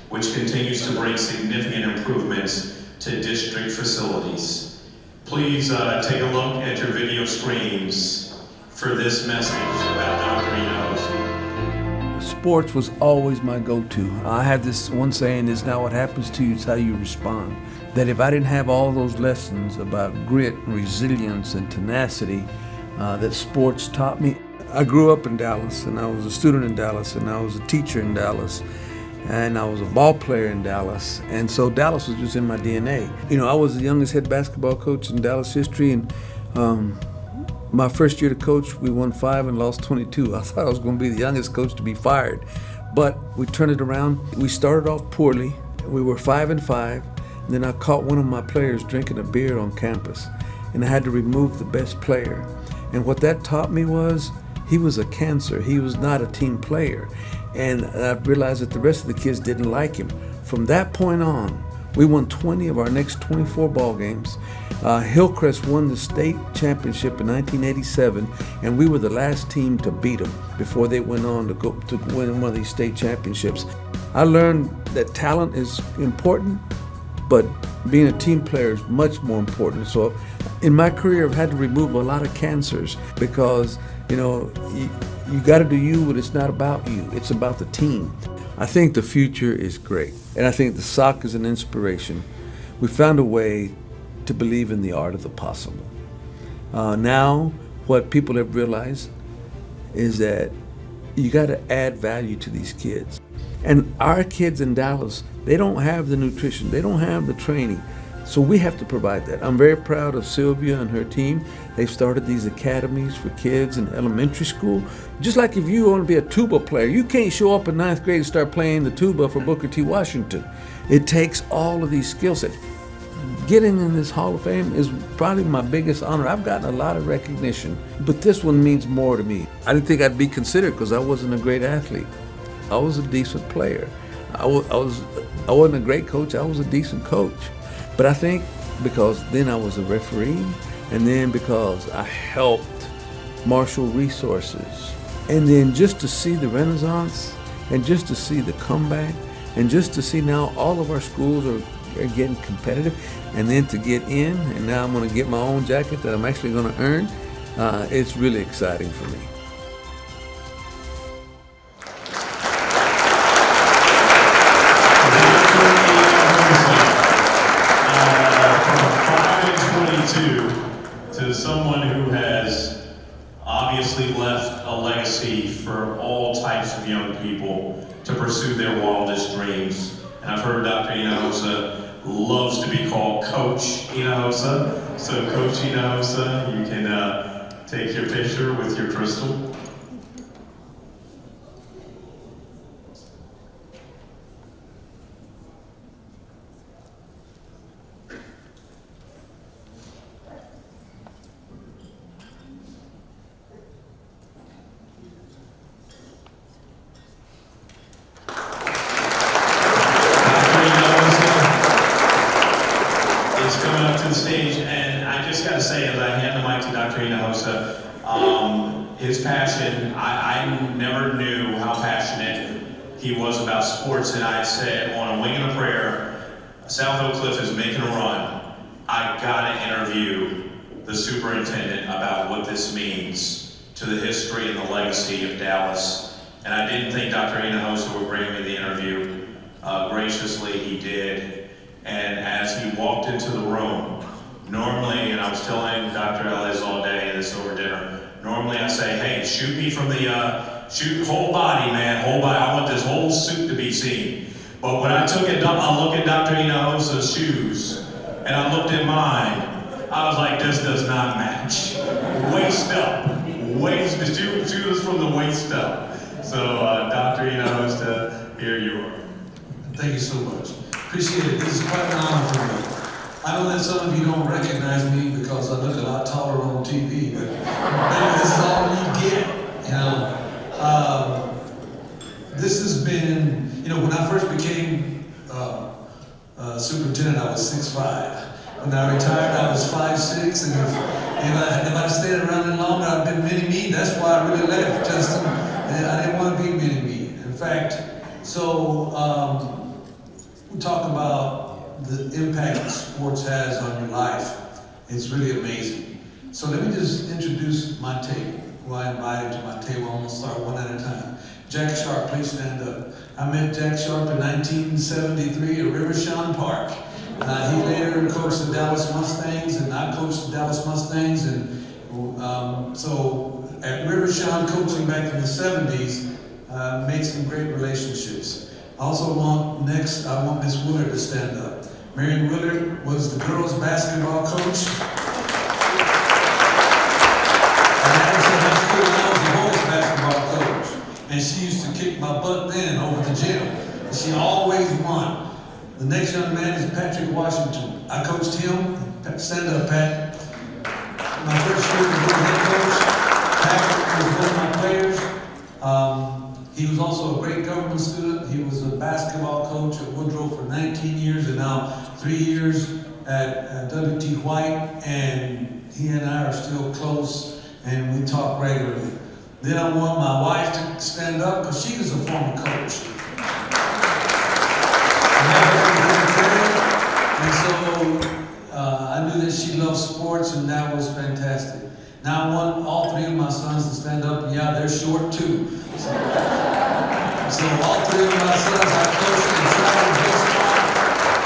which continues to bring significant improvements to district facilities. Please take a look at your video screens for this message about Dr. Hinojosa. Sports was always my go-to. I had this one saying, it's not what happens to you, it's how you respond. That if I didn't have all those lessons about grit and resilience and tenacity that sports taught me. I grew up in Dallas, and I was a student in Dallas, and I was a teacher in Dallas, and I was a ball player in Dallas, and so Dallas was just in my DNA. You know, I was the youngest head basketball coach in Dallas history, and my first year to coach, we won 5 and lost 22. I thought I was going to be the youngest coach to be fired, but we turned it around. We started off poorly. We were 5-5, and then I caught one of my players drinking a beer on campus, and I had to remove the best player. And what that taught me was he was a cancer. He was not a team player. And I realized that the rest of the kids didn't like him. From that point on, we won 20 of our next 24 ball games. Hillcrest won the state championship in 1987, and we were the last team to beat them before they went on to win one of these state championships. I learned that talent is important, but being a team player is much more important. So in my career, I've had to remove a lot of cancers because, you know, you got to do you, but it's not about you. It's about the team. I think the future is great, and I think the sock is an inspiration. We found a way to believe in the art of the possible. Now, what people have realized is that you got to add value to these kids. And our kids in Dallas, they don't have the nutrition, they don't have the training. So we have to provide that. I'm very proud of Sylvia and her team. They've started these academies for kids in elementary school. Just like if you want to be a tuba player, you can't show up in 9th grade and start playing the tuba for Booker T. Washington. It takes all of these skill sets. Getting in this Hall of Fame is probably my biggest honor. I've gotten a lot of recognition, but this one means more to me. I didn't think I'd be considered because I wasn't a great athlete. I was a decent player. I wasn't a great coach, I was a decent coach. But I think because then I was a referee, and then because I helped marshal resources, and then just to see the renaissance, and just to see the comeback, and just to see now all of our schools are getting competitive, and then to get in, and now I'm going to get my own jacket that I'm actually going to earn, it's really exciting for me. To someone who has obviously left a legacy for all types of young people to pursue their wildest dreams. And I've heard Dr. Hinojosa loves to be called Coach Hinojosa. So Coach Hinojosa, you can take your picture with your crystal. Stage, and I just got to say, as I hand the mic to Dr. Hinojosa, his passion, I never knew how passionate he was about sports, and I said on a wing and a prayer, South Oak Cliff is making a run. I got to interview the superintendent about what this means to the history and the legacy of Dallas, and I didn't think Dr. Hinojosa would bring me the interview. Graciously, he did. And as he walked into the room, normally, and I was telling Dr. Ellis all day this over dinner, normally I say, hey, shoot me from the, shoot whole body, man, whole body. I want this whole suit to be seen. But when I took it, I looked at Dr. Hinojosa's shoes, and I looked at mine, I was like, this does not match. Waist up, the shoes from the waist up. So, Dr. Hinojosa, here you are. Thank you so much. Appreciate it. This is quite an honor for me. I know that some of you don't recognize me because I look a lot taller on TV, but maybe this is all you get, you know. This has been, you know, when I first became superintendent, I was 6'5". When I retired, I was 5'6", and if I stayed around any longer, I'd been mini-me. That's why I really left, Justin. And I didn't want to be mini-me. In fact, so we talk about the impact that sports has on your life. It's really amazing. So let me just introduce my table, who I invited to my table. I'm going to start one at a time. Jack Sharp, please stand up. I met Jack Sharp in 1973 at Rivershawn Park. He later coached the Dallas Mustangs, and I coached the Dallas Mustangs. And so at Rivershawn, coaching back in the 70s, made some great relationships. I also want Miss Willard to stand up. Marion Willard was the girls' basketball coach. Basketball coach, and she used to kick my butt then over the gym. And she always won. The next young man is Patrick Washington. I coached him. Stand up, Pat. My first year as head coach, Patrick was one of my players. He was also a great government student. He was a basketball coach at Woodrow for 19 years and now 3 years at W.T. White. And he and I are still close, and we talk regularly. Then I want my wife to stand up because she was a former coach. And so I knew that she loved sports, and that was fantastic. Now I want all three of my sons to stand up, and yeah, they're short too. So all three of my sons, I coached in travel baseball.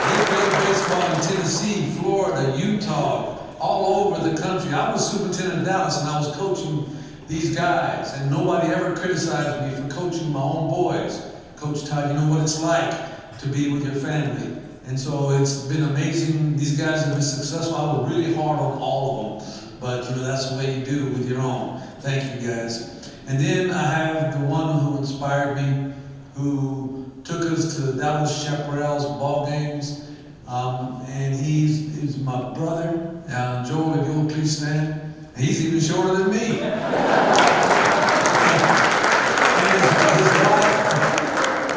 They played baseball in Tennessee, Florida, Utah, all over the country. I was superintendent in Dallas, and I was coaching these guys, and nobody ever criticized me for coaching my own boys. Coach Todd, you know what it's like to be with your family. And so it's been amazing. These guys have been successful. I was really hard on all of them, but you know, that's the way you do with your own. Thank you, guys. And then I have the one who inspired me, who took us to the Dallas Chaparral's ball games, and he's my brother. Joel, if you'll please stand. He's even shorter than me.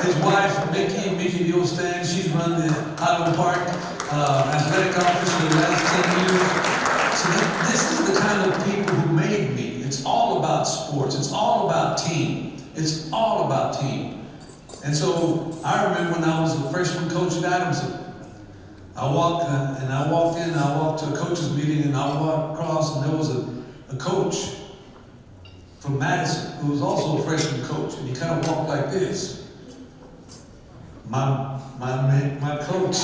His wife, Mickey, if you'll stand, she's run the Highland Park athletic office for the last 10 years. So this is the kind of people who made me. It's all about sports. It's all about team. It's all about team. And so I remember when I was a freshman coach at Adamson, I walked to a coach's meeting, and I walked across, and there was a coach from Madison who was also a freshman coach, and he kind of walked like this. My coach,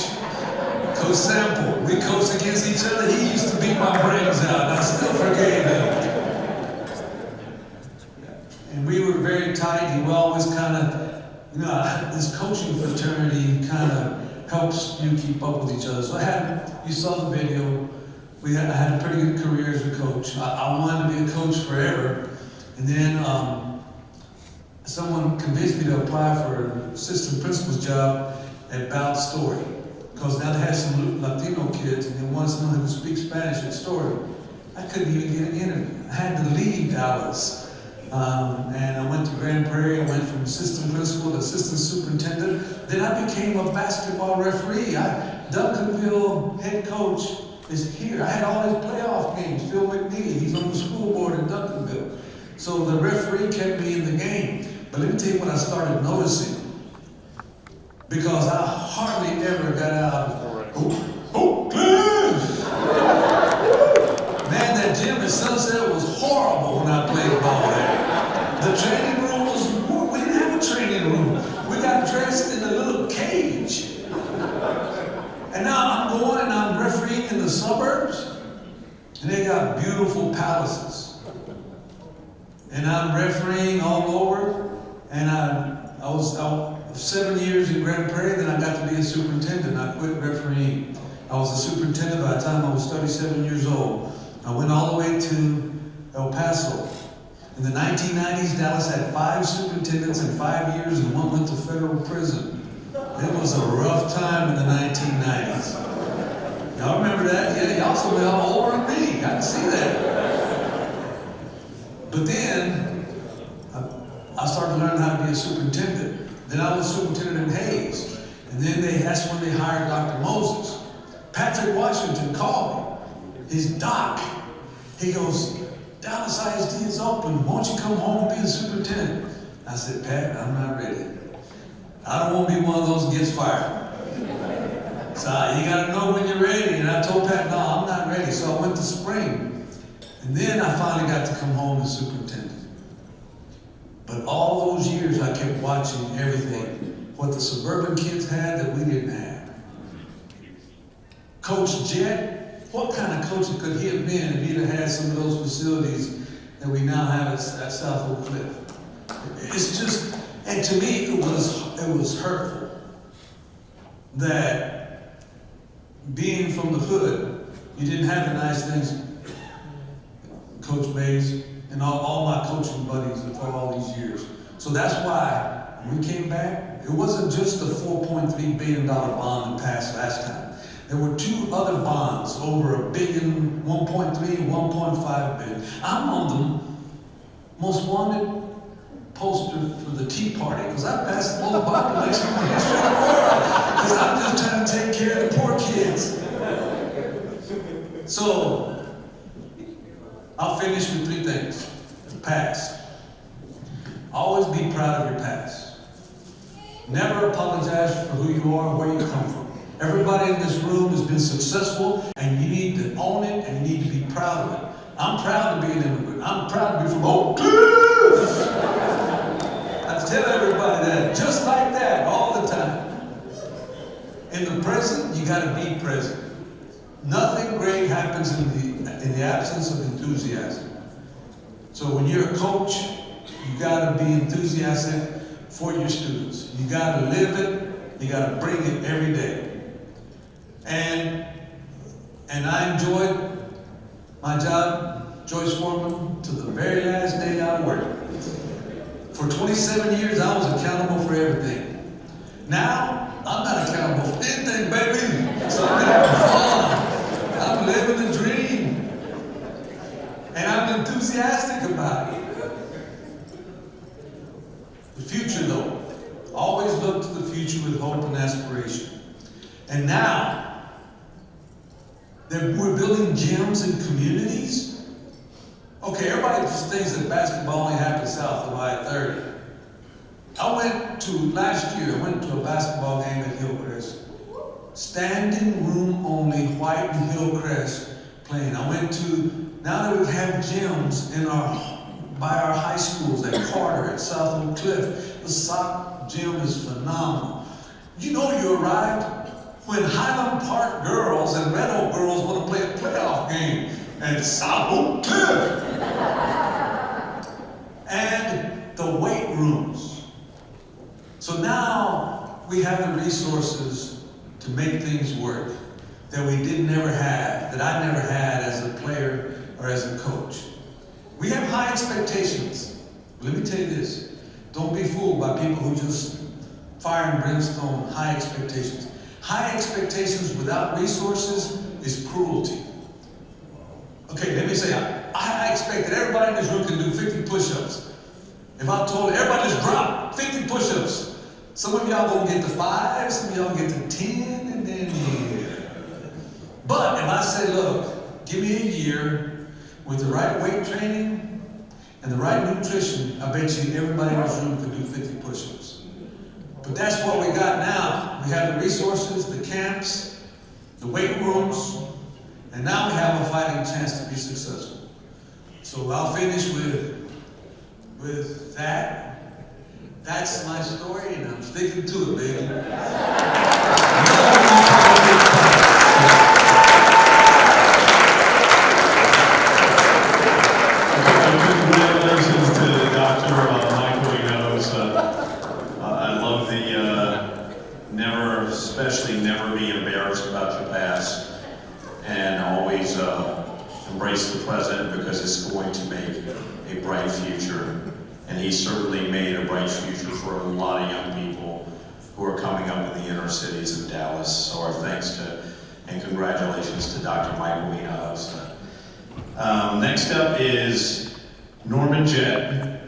Coach Sample, we coached against each other. He used to beat my brains out, and I still forgave him. And we were very tight. He would always kind of, you know, this coaching fraternity kind of helps you keep up with each other. So you saw the video. I had a pretty good career as a coach. I wanted to be a coach forever. And then someone convinced me to apply for an assistant principal's job at Bowd Story, because now they had some Latino kids, and they wanted someone who could speak Spanish at Story. I couldn't even get an interview. I had to leave Dallas. And I went to Grand Prairie. I went from assistant principal to assistant superintendent. Then I became a basketball referee. Duncanville head coach is here. I had all his playoff games. Phil McNeely, he's on the school board in Duncanville. So the referee kept me in the game. But let me tell you what I started noticing. Because I hardly ever got out of Cliff! Man, that gym at Sunset was horrible when I played ball there. The training room we didn't have a training room. We got dressed in a little cage. And now And they got beautiful palaces. And I'm refereeing all over, and I was 7 years in Grand Prairie, then I got to be a superintendent. I quit refereeing. I was a superintendent by the time I was 37 years old. I went all the way to El Paso. In the 1990s, Dallas had 5 superintendents in 5 years, and one went to federal prison. It was a rough time in the 1990s. Y'all remember that? Yeah, y'all saw me all older than me. I can see that. But then, I started to learn how to be a superintendent. Then I was superintendent in Hayes. And then that's when they hired Dr. Moses. Patrick Washington called me. His doc. He goes, Dallas ISD is open. Won't you come home and be the superintendent? I said, Pat, I'm not ready. I don't want to be one of those that gets fired. So you got to know when you're ready. And I told Pat, no, I'm not ready. So I went to spring. And then I finally got to come home as superintendent. But all those years I kept watching everything. What the suburban kids had that we didn't have. Coach Jet, what kind of coach could he have been if he'd have had some of those facilities that we now have at South Oak Cliff? It's just, and to me it was hurtful that being from the hood, you didn't have the nice things, Coach Mays, and all my coaching buddies for all these years. So that's why when we came back, it wasn't just the $4.3 billion bond that passed last time. There were 2 other bonds over $1 billion, 1.3 and 1.5 billion. I'm on the most wanted poster for the Tea Party because I passed all the population in the history of the world because I'm just trying to take care of the poor kids. So, I'll finish with 3 things. Past. Always be proud of your past. Never apologize for who you are and where you come from. Everybody in this room has been successful, and you need to own it, and you need to be proud of it. I'm proud to be an immigrant. I'm proud to be from Oak Cliff. I tell everybody that, just like that, all the time. In the present, you got to be present. Nothing great happens in the absence of enthusiasm. So when you're a coach, you got to be enthusiastic for your students. You got to live it. You got to bring it every day. And I enjoyed my job, Joyce Foreman, to the very last day I worked. For 27 years, I was accountable for everything. Now, I'm not accountable for anything, baby. So I'm having fun. I'm living the dream. And I'm enthusiastic about it. The future, though. Always look to the future with hope and aspiration. And now, we're building gyms and communities. Okay, everybody just thinks that basketball only happens south of I-30. Last year, I went to a basketball game at Hillcrest. Standing room only, White and Hillcrest playing. Now that we have gyms by our high schools at Carter, at South Oak Cliff, the sock gym is phenomenal. You know you arrived when Highland Park girls and Red Oak girls want to play a playoff game at South Oak Cliff. And the weight rooms. So now we have the resources to make things work that we never have, that I never had as a player or as a coach. We have high expectations. Let me tell you this. Don't be fooled by people who just fire and brimstone, high expectations. High expectations without resources is cruelty. Okay, let me say, I expect that everybody in this room can do 50 push-ups. If I told everybody just drop 50 push-ups, some of y'all gonna get to 5, some of y'all get to 10, and then But if I say, look, give me a year with the right weight training and the right nutrition, I bet you everybody in this room can do 50 push-ups. But that's what we got now. We have the resources, the camps, the weight rooms, and now we have a fighting chance to be successful. So I'll finish with that. That's my story, and I'm sticking to it, baby. embrace the present because it's going to make a bright future. And he certainly made a bright future for a lot of young people who are coming up in the inner cities of Dallas. So our thanks to and congratulations to Dr. Michael Hinojosa. Next up is Norman Jet,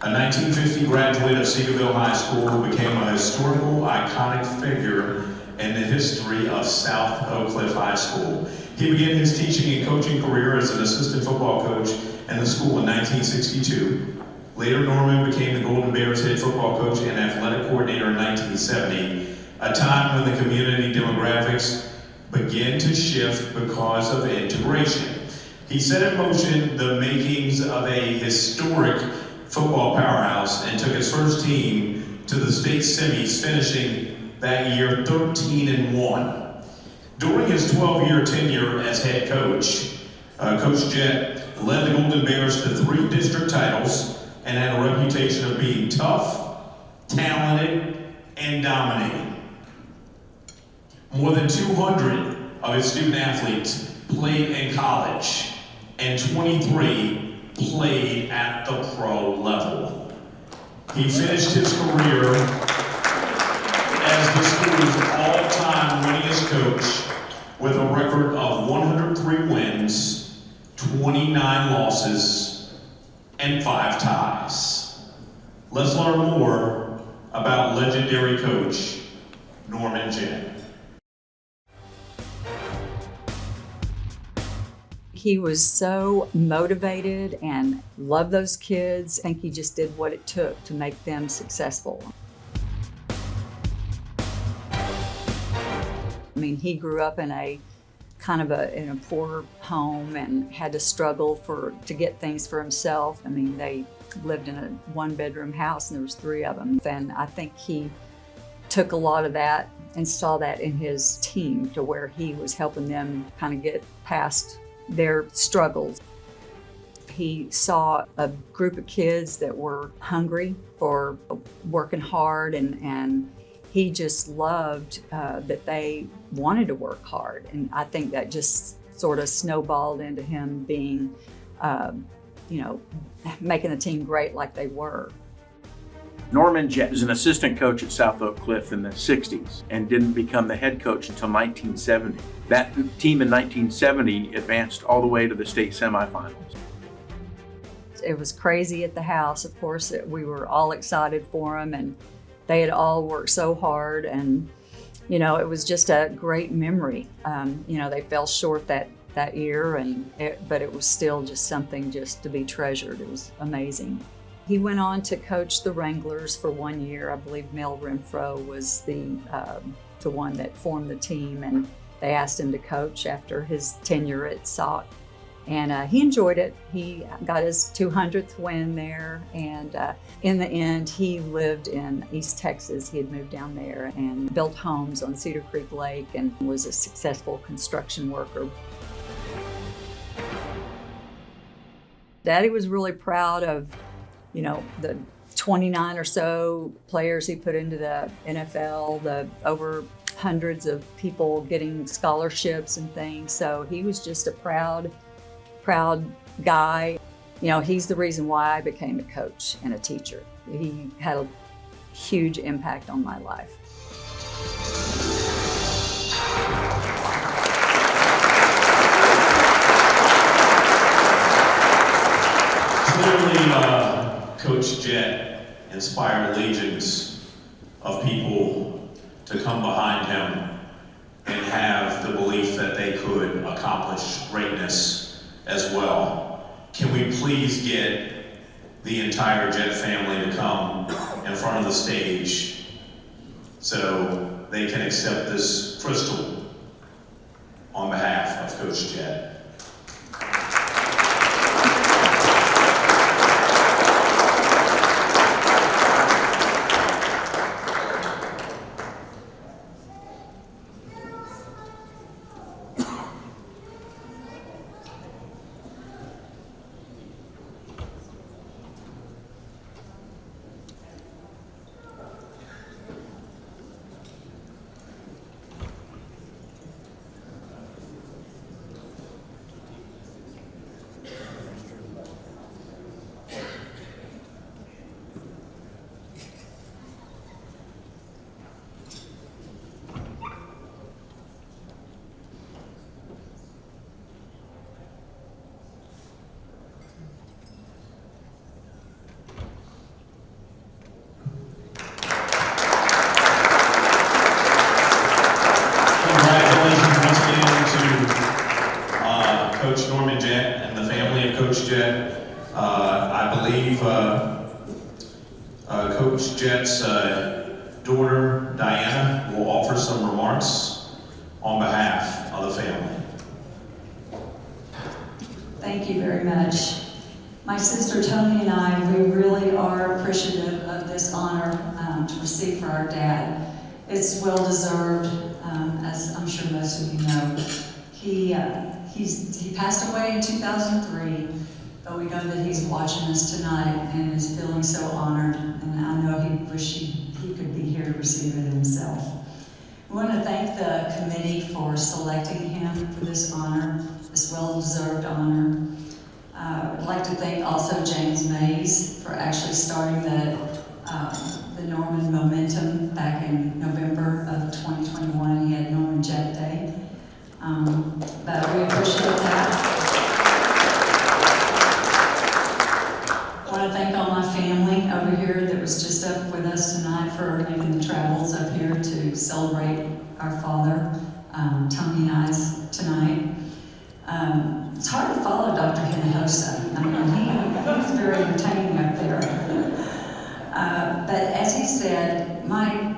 a 1950 graduate of Seagoville High School who became a historical, iconic figure in the history of South Oak Cliff High School. He began his teaching and coaching career as an assistant football coach in the school in 1962. Later, Norman became the Golden Bears head football coach and athletic coordinator in 1970, a time when the community demographics began to shift because of integration. He set in motion the makings of a historic football powerhouse and took his first team to the state semis, finishing that year 13-1. During his 12-year tenure as head coach, Coach Jet led the Golden Bears to 3 district titles and had a reputation of being tough, talented, and dominating. More than 200 of his student athletes played in college, and 23 played at the pro level. He finished his career as the school's all-time winningest coach with a record of 103 wins, 29 losses, and 5 ties. Let's learn more about legendary coach Norman Jet. He was so motivated and loved those kids. I think he just did what it took to make them successful. I mean, he grew up in a in a poor home and had to struggle to get things for himself. I mean, they lived in a 1-bedroom house and there was 3 of them. And I think he took a lot of that and saw that in his team to where he was helping them kind of get past their struggles. He saw a group of kids that were hungry for working hard, and he just loved that they wanted to work hard. And I think that just sort of snowballed into him being, making the team great like they were. Norman Jet was an assistant coach at South Oak Cliff in the 60s and didn't become the head coach until 1970. That team in 1970 advanced all the way to the state semifinals. It was crazy at the house. Of course, we were all excited for them, and they had all worked so hard, and it was just a great memory. They fell short that year, but it was still just something just to be treasured. It was amazing. He went on to coach the Wranglers for 1 year. I believe Mel Renfro was the one that formed the team, and they asked him to coach after his tenure at SOC. And he enjoyed it. He got his 200th win there, and in the end, he lived in East Texas. He had moved down there and built homes on Cedar Creek Lake and was a successful construction worker. Daddy was really proud of the 29 or so players he put into the NFL, the over hundreds of people getting scholarships and things. So he was just a proud guy. He's the reason why I became a coach and a teacher. He had a huge impact on my life. Clearly, Coach Jet inspired legions of people to come behind him and have the belief that they could accomplish greatness as well. Can we please get the entire Jet family to come in front of the stage so they can accept this crystal on behalf of Coach Jet? Norman Jet and the family of Coach Jet. I believe Coach Jet's daughter, Diana, will offer some remarks on behalf of the family. Thank you very much. My sister Tony and I, we really are appreciative of this honor to receive for our dad. It's well deserved, as I'm sure most of you know. He passed away in 2003, but we know that he's watching us tonight and is feeling so honored, and I know he wished he could be here to receive it himself. We want to thank the committee for selecting him for this honor, this well-deserved honor. I'd like to thank also James Mays for actually starting the Norman momentum back in November of 2021. He had Norman Jet Day. But we appreciate that. I want to thank all my family over here that was just up with us tonight for making the travels up here to celebrate our father, Tony and I's tonight. It's hard to follow Dr. Hinojosa. I mean, he's very entertaining up there. But as he said, my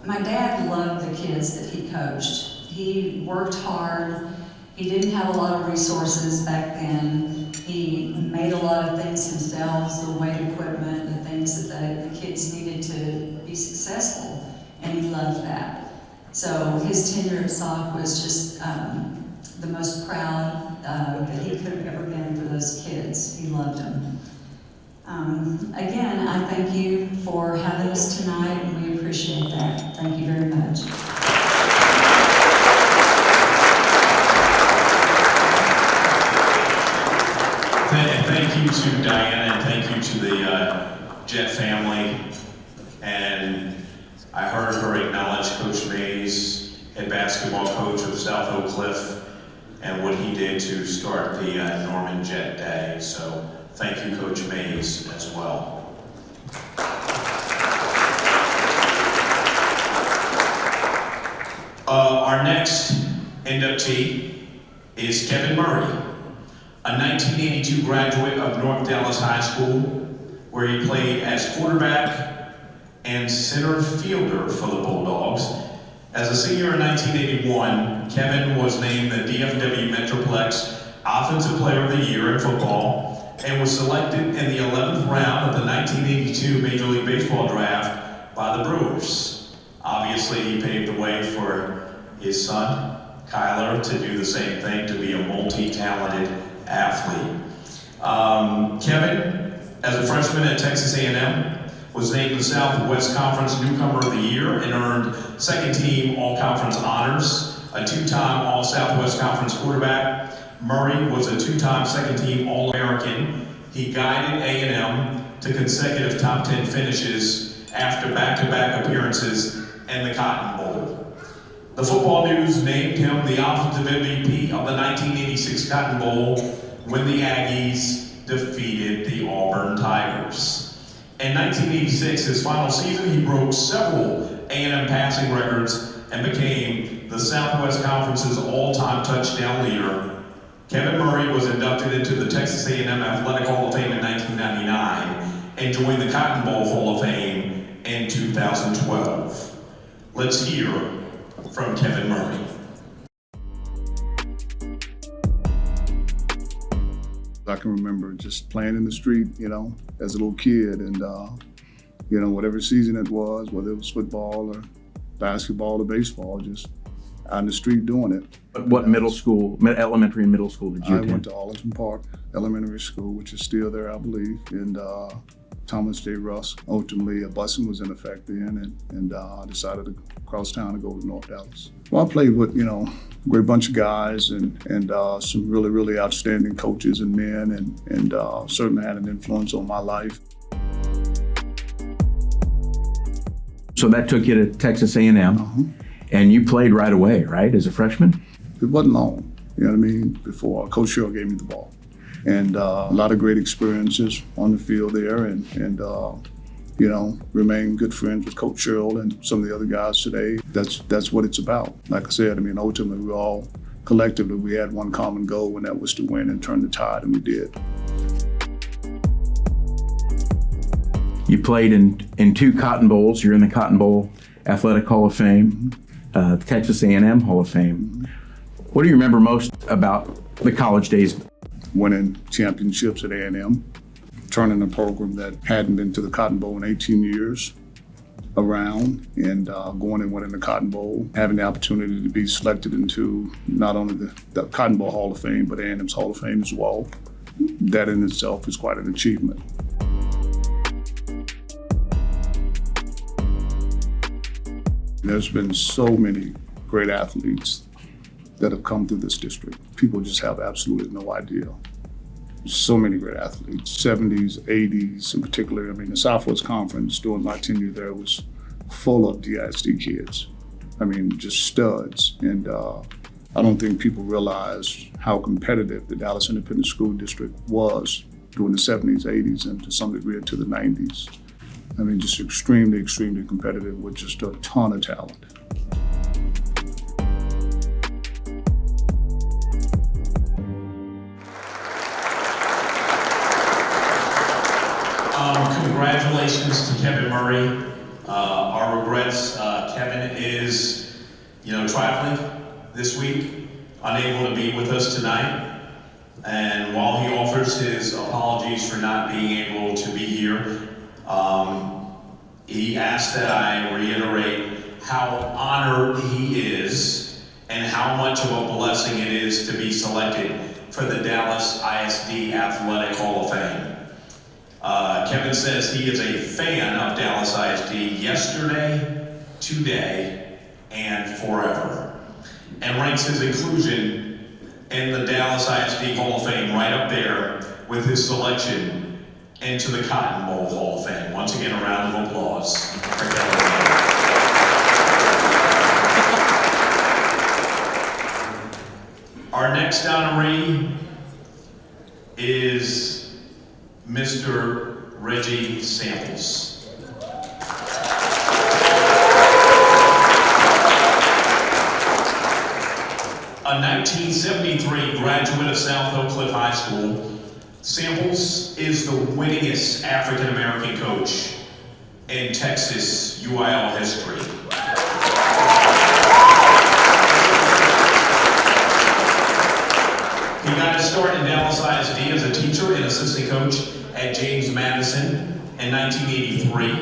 dad loved the kids that he coached. He worked hard. He didn't have a lot of resources back then. He made a lot of things himself, the weight equipment, the things that the kids needed to be successful, and he loved that. So his tenure at SOC was just the most proud that he could have ever been for those kids. He loved them. Again, I thank you for having us tonight, and we appreciate that. Thank you very much. Thank you to Diana, and thank you to the Jet family. And I heard her acknowledge Coach Mays, head basketball coach of South Oak Cliff, and what he did to start the Norman Jet Day. So thank you, Coach Mays, as well. Our next inductee is Kevin Murray, a 1982 graduate of North Dallas High School, where he played as quarterback and center fielder for the Bulldogs. As a senior in 1981, Kevin was named the DFW Metroplex Offensive Player of the Year in football and was selected in the 11th round of the 1982 Major League Baseball draft by the Brewers. Obviously, he paved the way for his son, Kyler, to do the same thing, to be a multi-talented athlete. Kevin, as a freshman at Texas A&M, was named the Southwest Conference Newcomer of the Year and earned second-team All-Conference honors, a two-time All-Southwest Conference quarterback. Murray was a two-time second-team All-American. He guided A&M to consecutive top 10 finishes after back-to-back appearances in the Cotton Bowl. The Football News named him the offensive MVP of the 1986 Cotton Bowl when the Aggies defeated the Auburn Tigers. In 1986, his final season, he broke several A&M passing records and became the Southwest Conference's all-time touchdown leader. Kevin Murray was inducted into the Texas A&M Athletic Hall of Fame in 1999 and joined the Cotton Bowl Hall of Fame in 2012. Let's hear from Kevin Murray. I can remember just playing in the street, as a little kid, and whatever season it was, whether it was football or basketball or baseball, just out in the street doing it. What middle school, elementary and middle school did you attend? I went to Arlington Park Elementary School, which is still there, I believe, and Thomas J. Russ. Ultimately, a busing was in effect then, and I decided to cross town and go to North Dallas. Well, I played with, a great bunch of guys and some really, really outstanding coaches and men, and certainly had an influence on my life. So that took you to Texas A&M, and you played right away, right, as a freshman? It wasn't long, before Coach Sherrill gave me the ball. And a lot of great experiences on the field there, and remain good friends with Coach Sherrill and some of the other guys today. That's what it's about. Like I said, ultimately we're all collectively we had one common goal, and that was to win and turn the tide, and we did. You played in 2 Cotton Bowls. You're in the Cotton Bowl Athletic Hall of Fame, the Texas A&M Hall of Fame. What do you remember most about the college days? Winning championships at A&M, turning a program that hadn't been to the Cotton Bowl in 18 years around, and going and winning the Cotton Bowl, having the opportunity to be selected into not only the Cotton Bowl Hall of Fame, but A&M's Hall of Fame as well. That in itself is quite an achievement. There's been so many great athletes that have come through this district. People just have absolutely no idea. So many great athletes, 70s, 80s in particular. I mean, the Southwest Conference during my tenure there was full of ISD kids. I mean, just studs. And I don't think people realize how competitive the Dallas Independent School District was during the 70s, 80s, and to some degree into the 90s. I mean, just extremely, extremely competitive with just a ton of talent. Congratulations to Kevin Murray. Our regrets, Kevin is, traveling this week, unable to be with us tonight. And while he offers his apologies for not being able to be here, he asked that I reiterate how honored he is and how much of a blessing it is to be selected for the Dallas ISD Athletic Hall of Fame. Kevin says he is a fan of Dallas ISD yesterday, today, and forever, and ranks his inclusion in the Dallas ISD Hall of Fame right up there with his selection into the Cotton Bowl Hall of Fame. Once again, a round of applause for Kevin. Our next honoree is Mr. Reggie Samples. A 1973 graduate of South Oak Cliff High School, Samples is the winningest African-American coach in Texas UIL history. He got his start in Dallas ISD as a teacher and assistant coach at James Madison in 1983.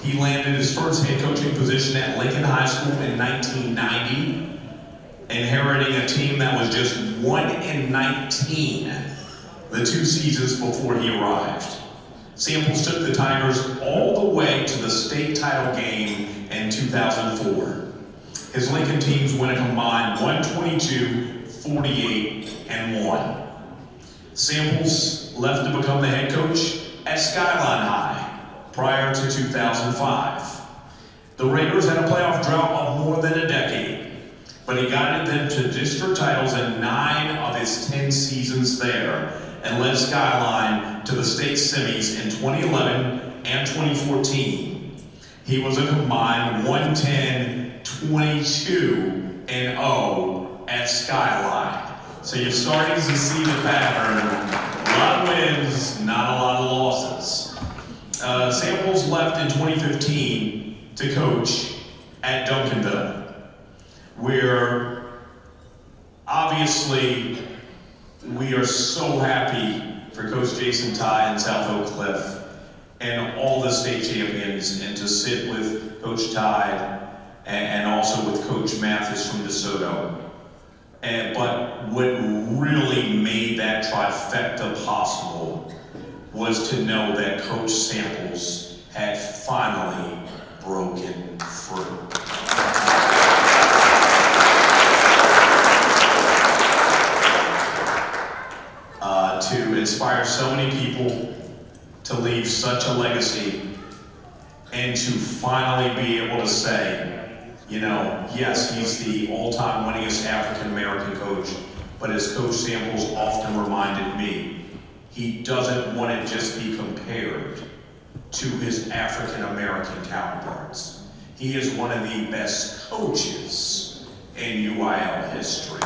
He landed his first head coaching position at Lincoln High School in 1990, inheriting a team that was just 1-19 the 2 seasons before he arrived. Samples took the Tigers all the way to the state title game in 2004. His Lincoln teams win a combined 122, 48, and 1. Samples left to become the head coach at Skyline High prior to 2005. The Raiders had a playoff drought of more than a decade, but he guided them to district titles in 9 of his 10 seasons there and led Skyline to the state semis in 2011 and 2014. He was a combined 110, 22, and 0 at Skyline. So you're starting to see the pattern. A lot of wins, not a lot of losses. Samples left in 2015 to coach at Duncanville, where obviously we are so happy for Coach Jason Ty in South Oak Cliff and all the state champions, and to sit with Coach Ty and also with Coach Mathis from DeSoto. But what really made that trifecta possible was to know that Coach Samples had finally broken through. To inspire so many people to leave such a legacy and to finally be able to say, yes, he's the all-time winningest African-American coach, but as Coach Samples often reminded me, he doesn't want to just be compared to his African-American counterparts. He is one of the best coaches in UIL history.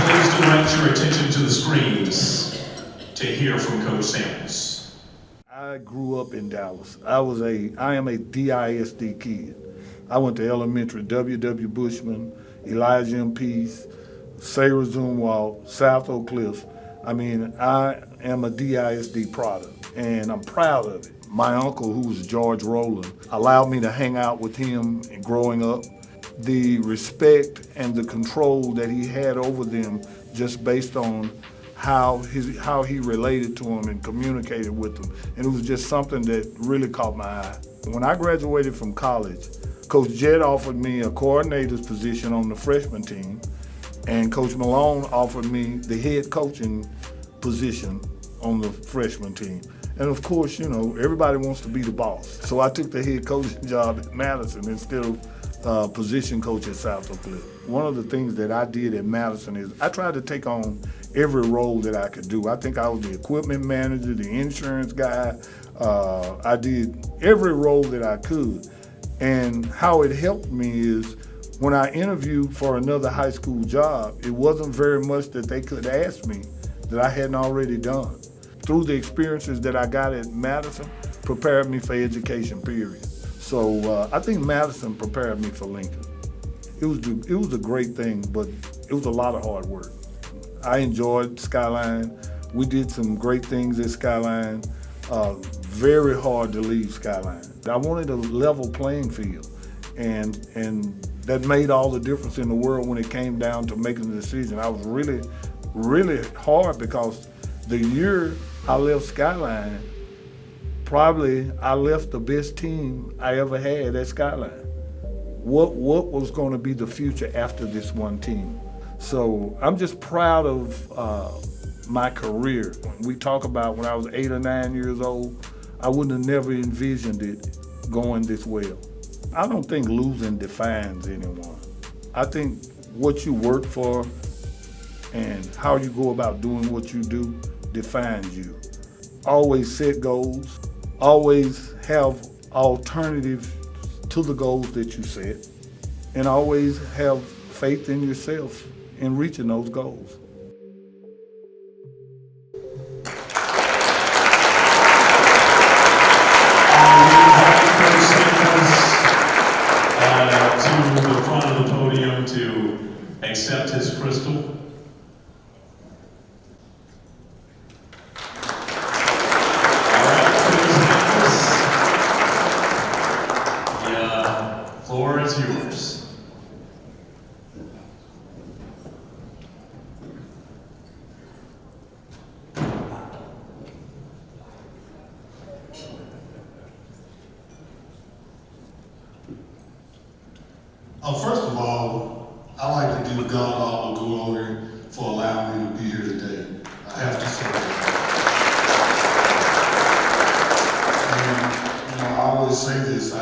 Please direct your attention to the screens to hear from Coach Samuels. I grew up in Dallas. I am a DISD kid. I went to elementary, W.W. Bushman, Elijah M. Peace, Sarah Zumwalt, South Oak Cliff. I mean, I am a DISD product, and I'm proud of it. My uncle, who was George Rowland, allowed me to hang out with him growing up. The respect and the control that he had over them just based on how he related to them and communicated with them. And it was just something that really caught my eye. When I graduated from college, Coach Jet offered me a coordinator's position on the freshman team, and Coach Malone offered me the head coaching position on the freshman team. And of course, you know, everybody wants to be the boss. So I took the head coaching job at Madison instead of position coach at South Oak Cliff. One of the things that I did at Madison is I tried to take on every role that I could do. I think I was the equipment manager, the insurance guy. I did every role that I could. And how it helped me is when I interviewed for another high school job, it wasn't very much that they could ask me that I hadn't already done. Through the experiences that I got at Madison, prepared me for education, period. So I think Madison prepared me for Lincoln. It was a great thing, but it was a lot of hard work. I enjoyed Skyline. We did some great things at Skyline. Very hard to leave Skyline. I wanted a level playing field, and that made all the difference in the world when it came down to making the decision. I was really hard because the year I left Skyline, probably I left the best team I ever had at Skyline. What was going to be the future after this one team? So I'm just proud of my career. We talk about when I was 8 or 9 years old, I wouldn't have never envisioned it going this well. I don't think losing defines anyone. I think what you work for and how you go about doing what you do defines you. Always set goals, always have alternatives to the goals that you set, and always have faith in yourself in reaching those goals. To the front of the podium to accept his crystal. Floor is yours. First of all, I like to give God all the glory for allowing me to be here today. I have to say that. And, I always say this, I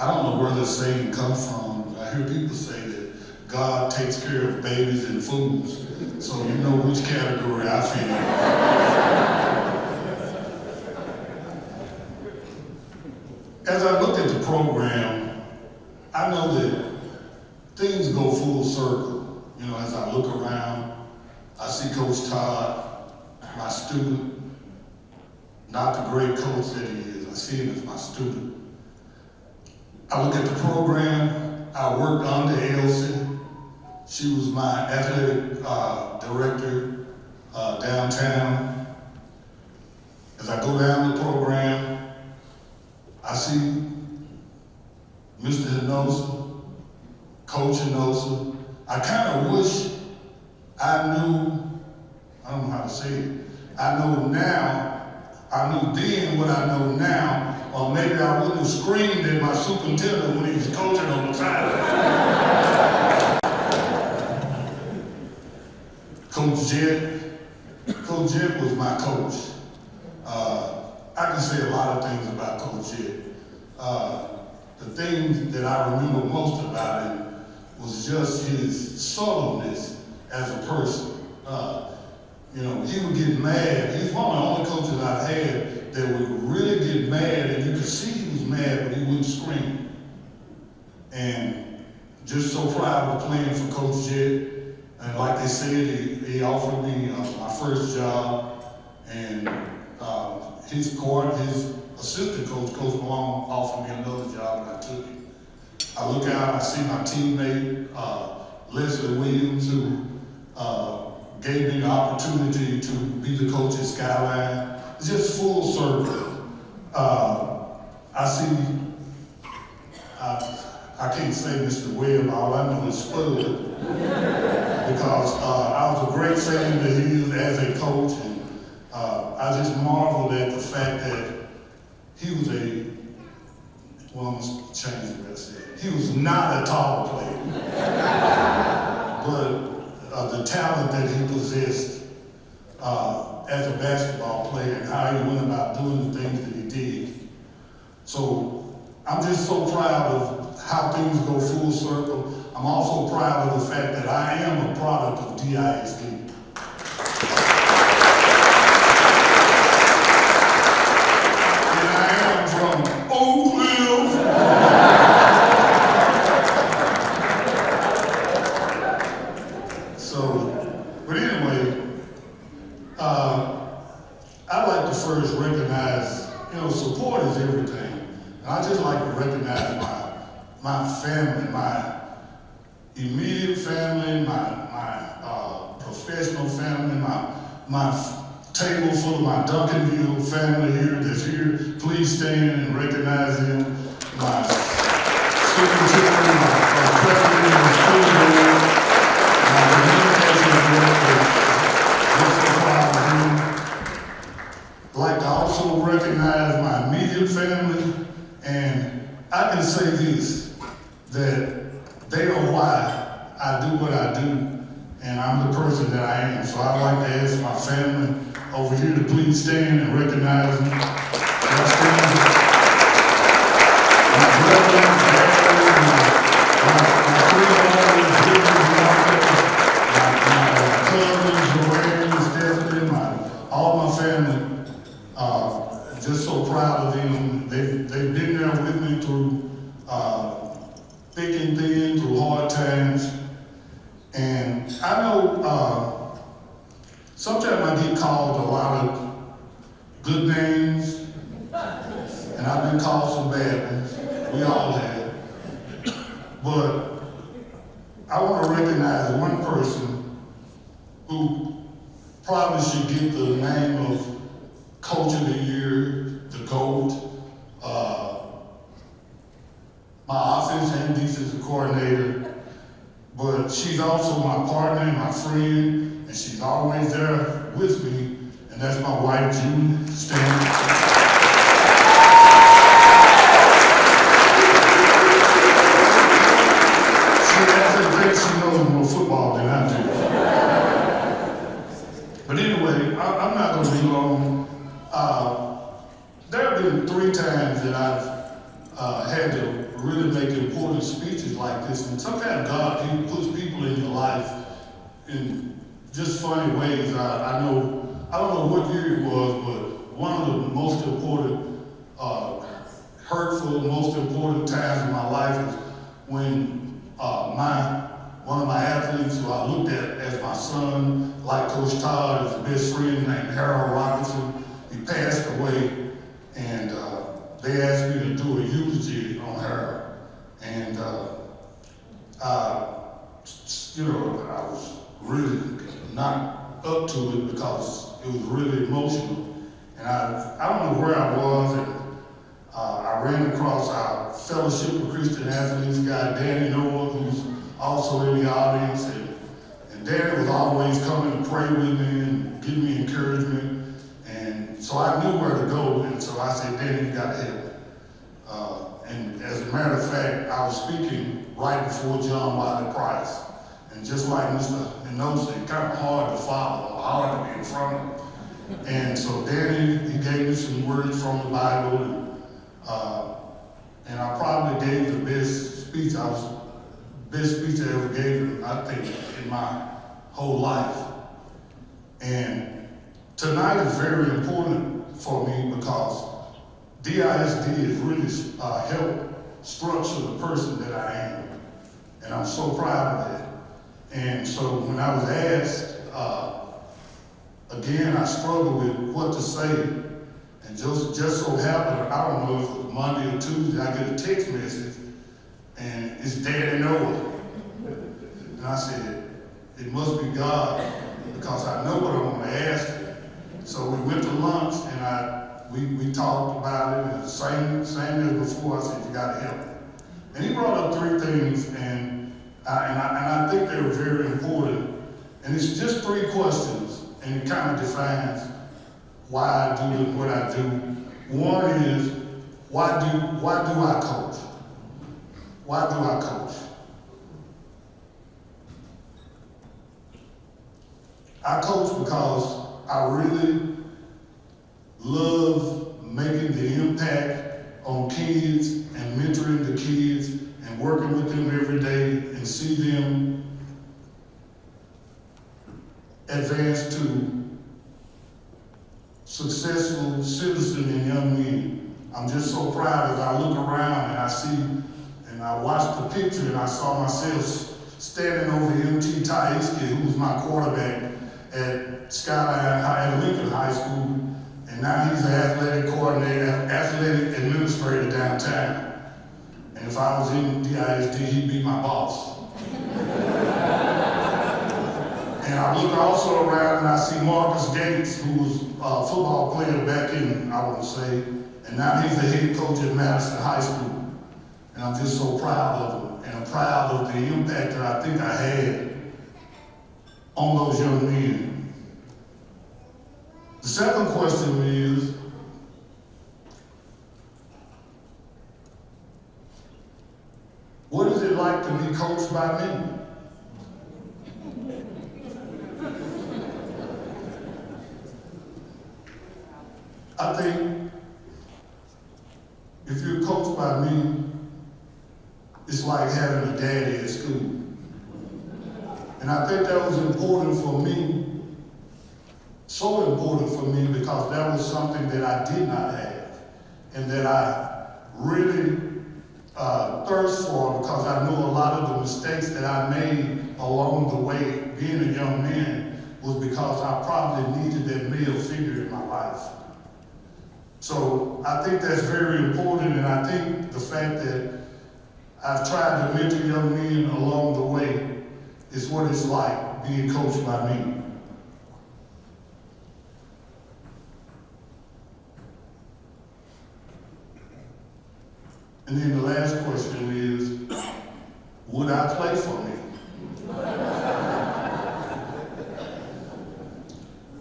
don't know where this saying comes from. I hear people say that God takes care of babies and fools, so you know which category I fit in. As I look at the program, I know that things go full circle. You know, as I look around, I see Coach Todd, my student, not the great coach that he is. I see him as my student. I look at the program. I worked under Elsie. She was my athletic director downtown. As I go down the program, I see Mr. Hinojosa, Coach Hinojosa. I kind of wish I knew, I don't know how to say it, I know now, I knew then what I know now, or maybe I wouldn't have screamed at my superintendent when he was coaching on the sideline. Coach Jet was my coach. I can say a lot of things about Coach Jet. The thing that I remember most about him was just his subtleness as a person. You know, he would get mad. He's one of the only coaches I've had that would really get mad, and you could see he was mad, but he wouldn't scream. And just so proud of playing for Coach Jet. And like they said, he offered me my first job, and his assistant coach, Coach Malone, offered me another job, and I took it. I look out, I see my teammate, Leslie Williams, who gave me the opportunity to be the coach at Skyline. It's just full circle. I see, I can't say Mr. Webb, all I know is Spud, because I was a great fan of his as a coach, and I just marveled at the fact that he was well, I'm changing what I said. He was not a tall player, but the talent that he possessed as a basketball player and how he went about doing the things that he did. So I'm just so proud of how things go full circle. I'm also proud of the fact that I am a product of DISD. And I am from Oak Cliff. So, but anyway, I'd like to first recognize, support is everything. And I just like to recognize my family, my immediate family, my professional family, my table full of my Duncanville family here that's here. Please stand and recognize them. My secretary, my president of the school board, my communication director, Mr. Clyde. I'd like to also recognize my immediate family, and I can say this, that they are why I do what I do, and I'm the person that I am. So I'd like to ask my family over here to please stand and recognize them. Y'all stand. My brother, my three brothers, my cousins, Stephanie, all my family. Just so proud of them. They've been there with me through thick and thin, through hard times. And I know sometimes I get called a lot of good names, and I've been called some bad ones. We all have. But I want to recognize one person who probably should get the name of Coach of the Year, the GOAT, my offense and defensive coordinator, but she's also my partner and my friend, and she's always there with me, and that's my wife, Julie Stanley. She knows more football than I do. But anyway, I'm not going to be long. There have been 3 times that I've had to really make important speeches like this, and sometimes God, He puts people in your life in just funny ways. I don't know what year it was, but one of the most important, hurtful, most important times in my life is when one of my athletes who I looked at as my son, like Coach Todd, his best friend named Harold Robinson, he passed away, and they asked me to do a eulogy on her, and I was really not up to it because it was really emotional, and I don't know where I was, and I ran across our Fellowship of Christian Athletes guy, Danny Noah, who's also in the audience, and Danny was always coming to pray with me and give me encouragement, and so I knew where to go, and so I said, Danny, you gotta help me. And as a matter of fact, I was speaking right before John Wiley Price, and just like Mr. Hinojosa, it's kind of hard to follow, or hard to be in front of. And so Danny, he gave me some words from the Bible, and I probably gave the best speech I ever gave him, I think, in my whole life. And tonight is very important for me because DISD has really helped structure the person that I am. And I'm so proud of that. And so when I was asked, again, I struggled with what to say. And just so happened, I don't know if it was Monday or Tuesday, I get a text message, and it's Daddy Noah. And I said, it must be God, because I know what I want to ask him. So we went to lunch, and we talked about it, and the same as before. I said, you got to help me. And he brought up three things, and I think they were very important. And it's just three questions, and it kind of defines why I do what I do. One is, why do I coach? Why do I coach? I coach because I really love making the impact on kids and mentoring the kids and working with them every day and see them advance to successful citizen and young men. I'm just so proud as I look around and I see, and I watch the picture and I saw myself standing over MT Taiski, who was my quarterback at Skyline High, at Lincoln High School, and now he's the athletic coordinator, athletic administrator downtown. And if I was in DISD, he'd be my boss. And I look also around and I see Marcus Gates, who was a football player back in, I want to say, and now he's the head coach at Madison High School. And I'm just so proud of him, and I'm proud of the impact that I think I had on those young men. The second question is, what is it like to be coached by me? I think if you're coached by me, it's like having a daddy at school. And I think that was important for me, so important for me, because that was something that I did not have and that I really thirst for, because I know a lot of the mistakes that I made along the way being a young man was because I probably needed that male figure in my life. So I think that's very important, and I think the fact that I've tried to mentor young men along the way is what it's like being coached by me. And then the last question is, would I play for me?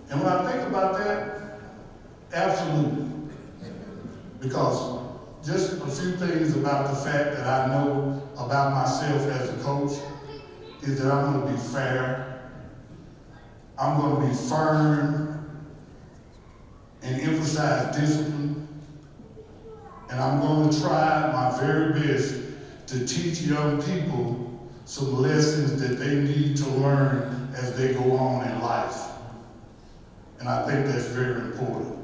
And when I think about that, absolutely. Because just a few things about the fact that I know about myself as a coach is that I'm going to be fair, I'm going to be firm and emphasize discipline, and I'm going to try my very best to teach young people some lessons that they need to learn as they go on in life. And I think that's very important.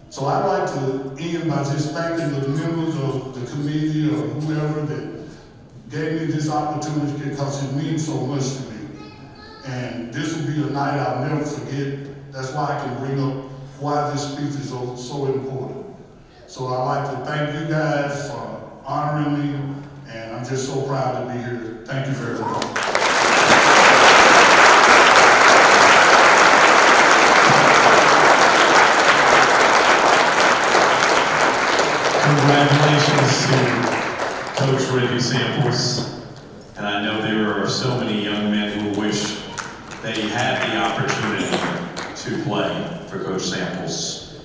So I'd like to end by just thanking the members of the committee or whoever that gave me this opportunity, because it means so much to me. And this will be a night I'll never forget. That's why I can bring up why this speech is so important. So I'd like to thank you guys for honoring me, and I'm just so proud to be here. Thank you very much. Congratulations to Coach Reggie Samples. And I know there are so many young men who wish they had the opportunity to play for Coach Samples.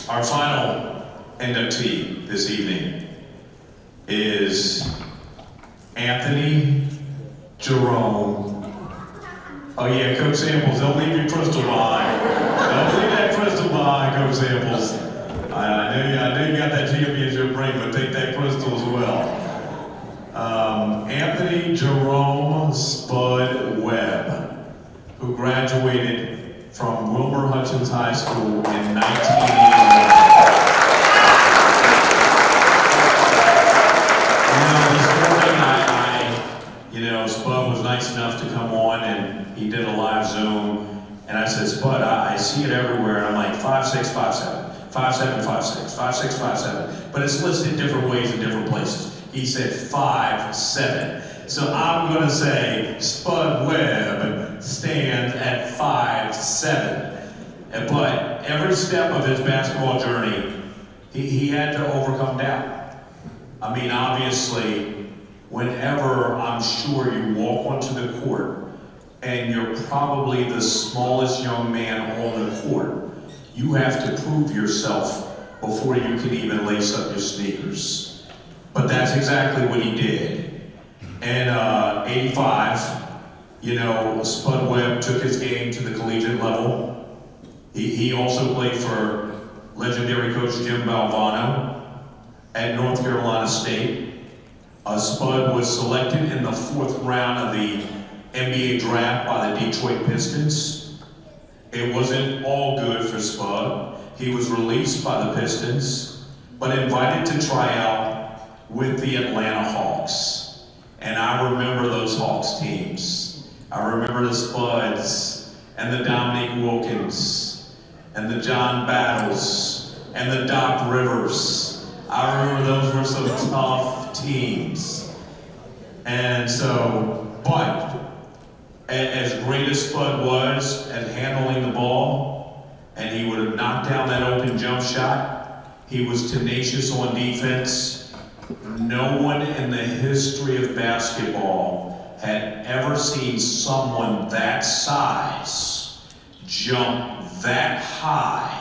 Our final inductee this evening is Anthony Jerome. Oh yeah, Coach Samples, don't leave your crystal behind. Don't leave that crystal behind, Coach Samples. I know you got that championship ring, but take that crystal as well. Anthony Jerome Spud Webb, who graduated from Wilbur Hutchins High School in 1981. Spud was nice enough to come on and he did a live Zoom. And I said, Spud, I see it everywhere. And I'm like, 5'6", 5'7", 5'7", 5'6", 5'6", 5'7". But it's listed different ways in different places. He said 5'7". So I'm going to say Spud Webb stands at 5'7". But every step of his basketball journey, he had to overcome doubt. I mean, obviously, whenever I'm sure you walk onto the court and you're probably the smallest young man on the court, you have to prove yourself before you can even lace up your sneakers. But that's exactly what he did. And 85, Spud Webb took his game to the collegiate level. He also played for legendary coach Jim Valvano at North Carolina State. Spud was selected in the 4th round of the NBA draft by the Detroit Pistons. It wasn't all good for Spud. He was released by the Pistons, but invited to try out with the Atlanta Hawks. And I remember those Hawks teams. I remember the Spuds, and the Dominique Wilkins, and the John Battles, and the Doc Rivers. I remember those were some tough teams. And so, but as great as Spud was at handling the ball, and he would have knocked down that open jump shot, he was tenacious on defense. No one in the history of basketball had ever seen someone that size jump that high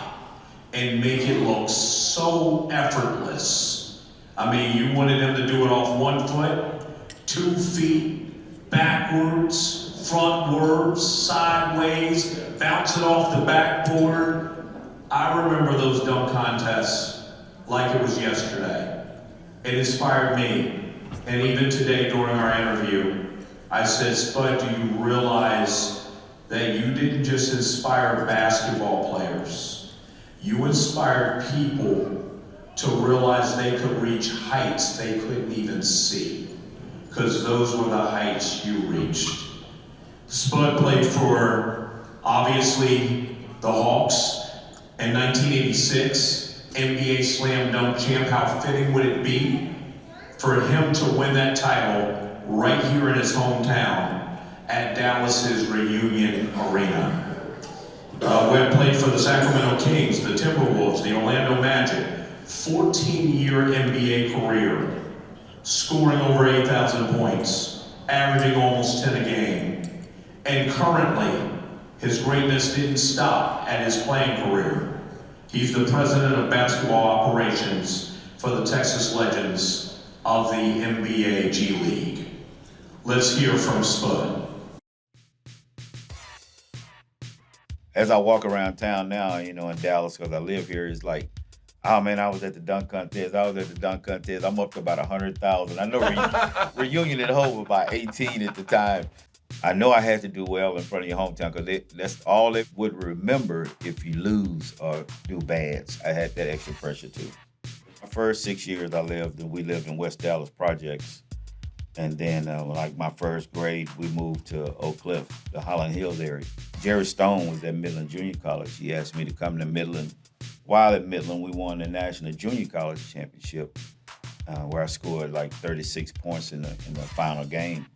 and make it look so effortless. I mean, you wanted him to do it off 1 foot, 2 feet, backwards, frontwards, sideways, bounce it off the backboard. I remember those dunk contests like it was yesterday. It inspired me. And even today during our interview, I said, Spud, do you realize that you didn't just inspire basketball players? You inspired people to realize they could reach heights they couldn't even see, because those were the heights you reached. Spud played for, obviously, the Hawks. In 1986, NBA Slam Dunk champ. How fitting would it be for him to win that title right here in his hometown at Dallas's Reunion Arena? Webb played for the Sacramento Kings, the Timberwolves, the Orlando Magic. 14-year NBA career, scoring over 8,000 points, averaging almost 10 a game. And currently, his greatness didn't stop at his playing career. He's the president of basketball operations for the Texas Legends of the NBA G League. Let's hear from Spud. As I walk around town now, in Dallas, because I live here, it's like, oh man, I was at the dunk contest. I'm up to about 100,000. I know Reunion at home was about 18 at the time. I know I had to do well in front of your hometown, because that's all they would remember if you lose or do bad. I had that extra pressure too. My first 6 years we lived in West Dallas projects. And then like my first grade, we moved to Oak Cliff, the Holland Hills area. Jerry Stone was at Midland Junior College. He asked me to come to Midland. While at Midland, we won the National Junior College Championship, where I scored like 36 points in the final game.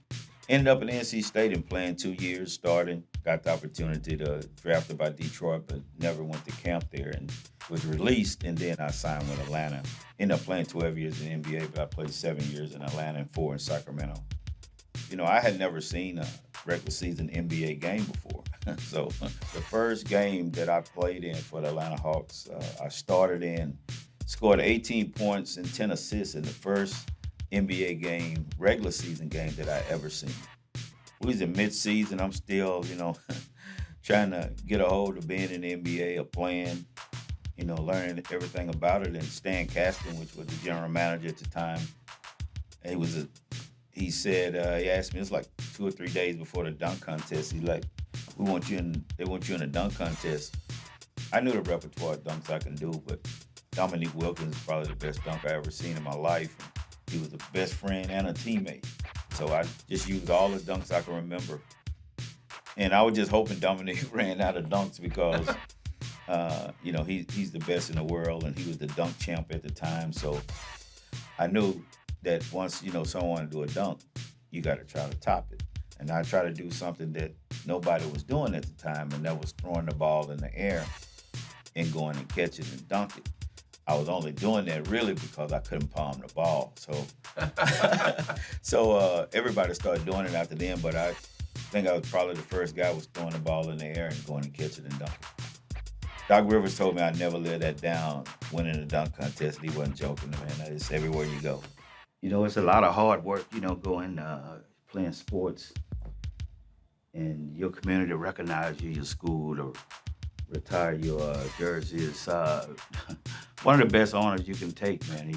Ended up in NC State and playing 2 years, starting. Got the opportunity to drafted by Detroit, but never went to camp there, and was released. And then I signed with Atlanta. Ended up playing 12 years in the NBA, but I played 7 years in Atlanta and 4 in Sacramento. I had never seen a regular season NBA game before. So the first game that I played in for the Atlanta Hawks, I started in, scored 18 points and 10 assists in the first NBA game, regular season game that I ever seen. We was in mid-season. I'm still, trying to get a hold of being in the NBA, of playing, learning everything about it. And Stan Kasten, which was the general manager at the time, he said, he asked me, it was like 2 or 3 days before the dunk contest, he's like, they want you in a dunk contest. I knew the repertoire of dunks I can do, but Dominique Wilkins is probably the best dunk I ever seen in my life. He was a best friend and a teammate. So I just used all the dunks I can remember. And I was just hoping Dominique ran out of dunks because, he's the best in the world, and he was the dunk champ at the time. So I knew that once, someone wanted to do a dunk, you got to try to top it. And I tried to do something that nobody was doing at the time, and that was throwing the ball in the air and going and catch it and dunk it. I was only doing that really because I couldn't palm the ball. So everybody started doing it after then, but I think I was probably the first guy who was throwing the ball in the air and going and catch it and dunk it. Doc Rivers told me I'd never let that down winning a dunk contest. He wasn't joking, man. It's everywhere you go. It's a lot of hard work, going, playing sports, and your community recognize you, your school, to retire your jersey is one of the best honors you can take, man.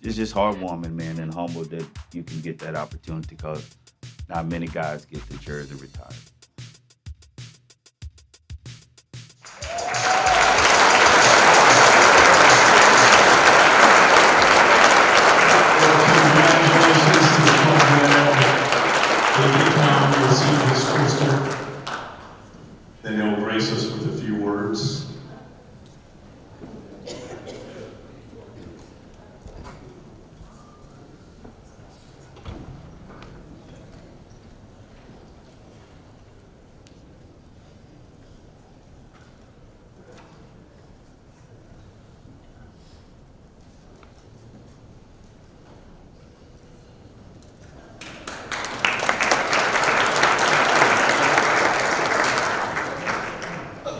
It's just heartwarming, man, and humble that you can get that opportunity because not many guys get the jersey retired. Then he'll grace us with a few words.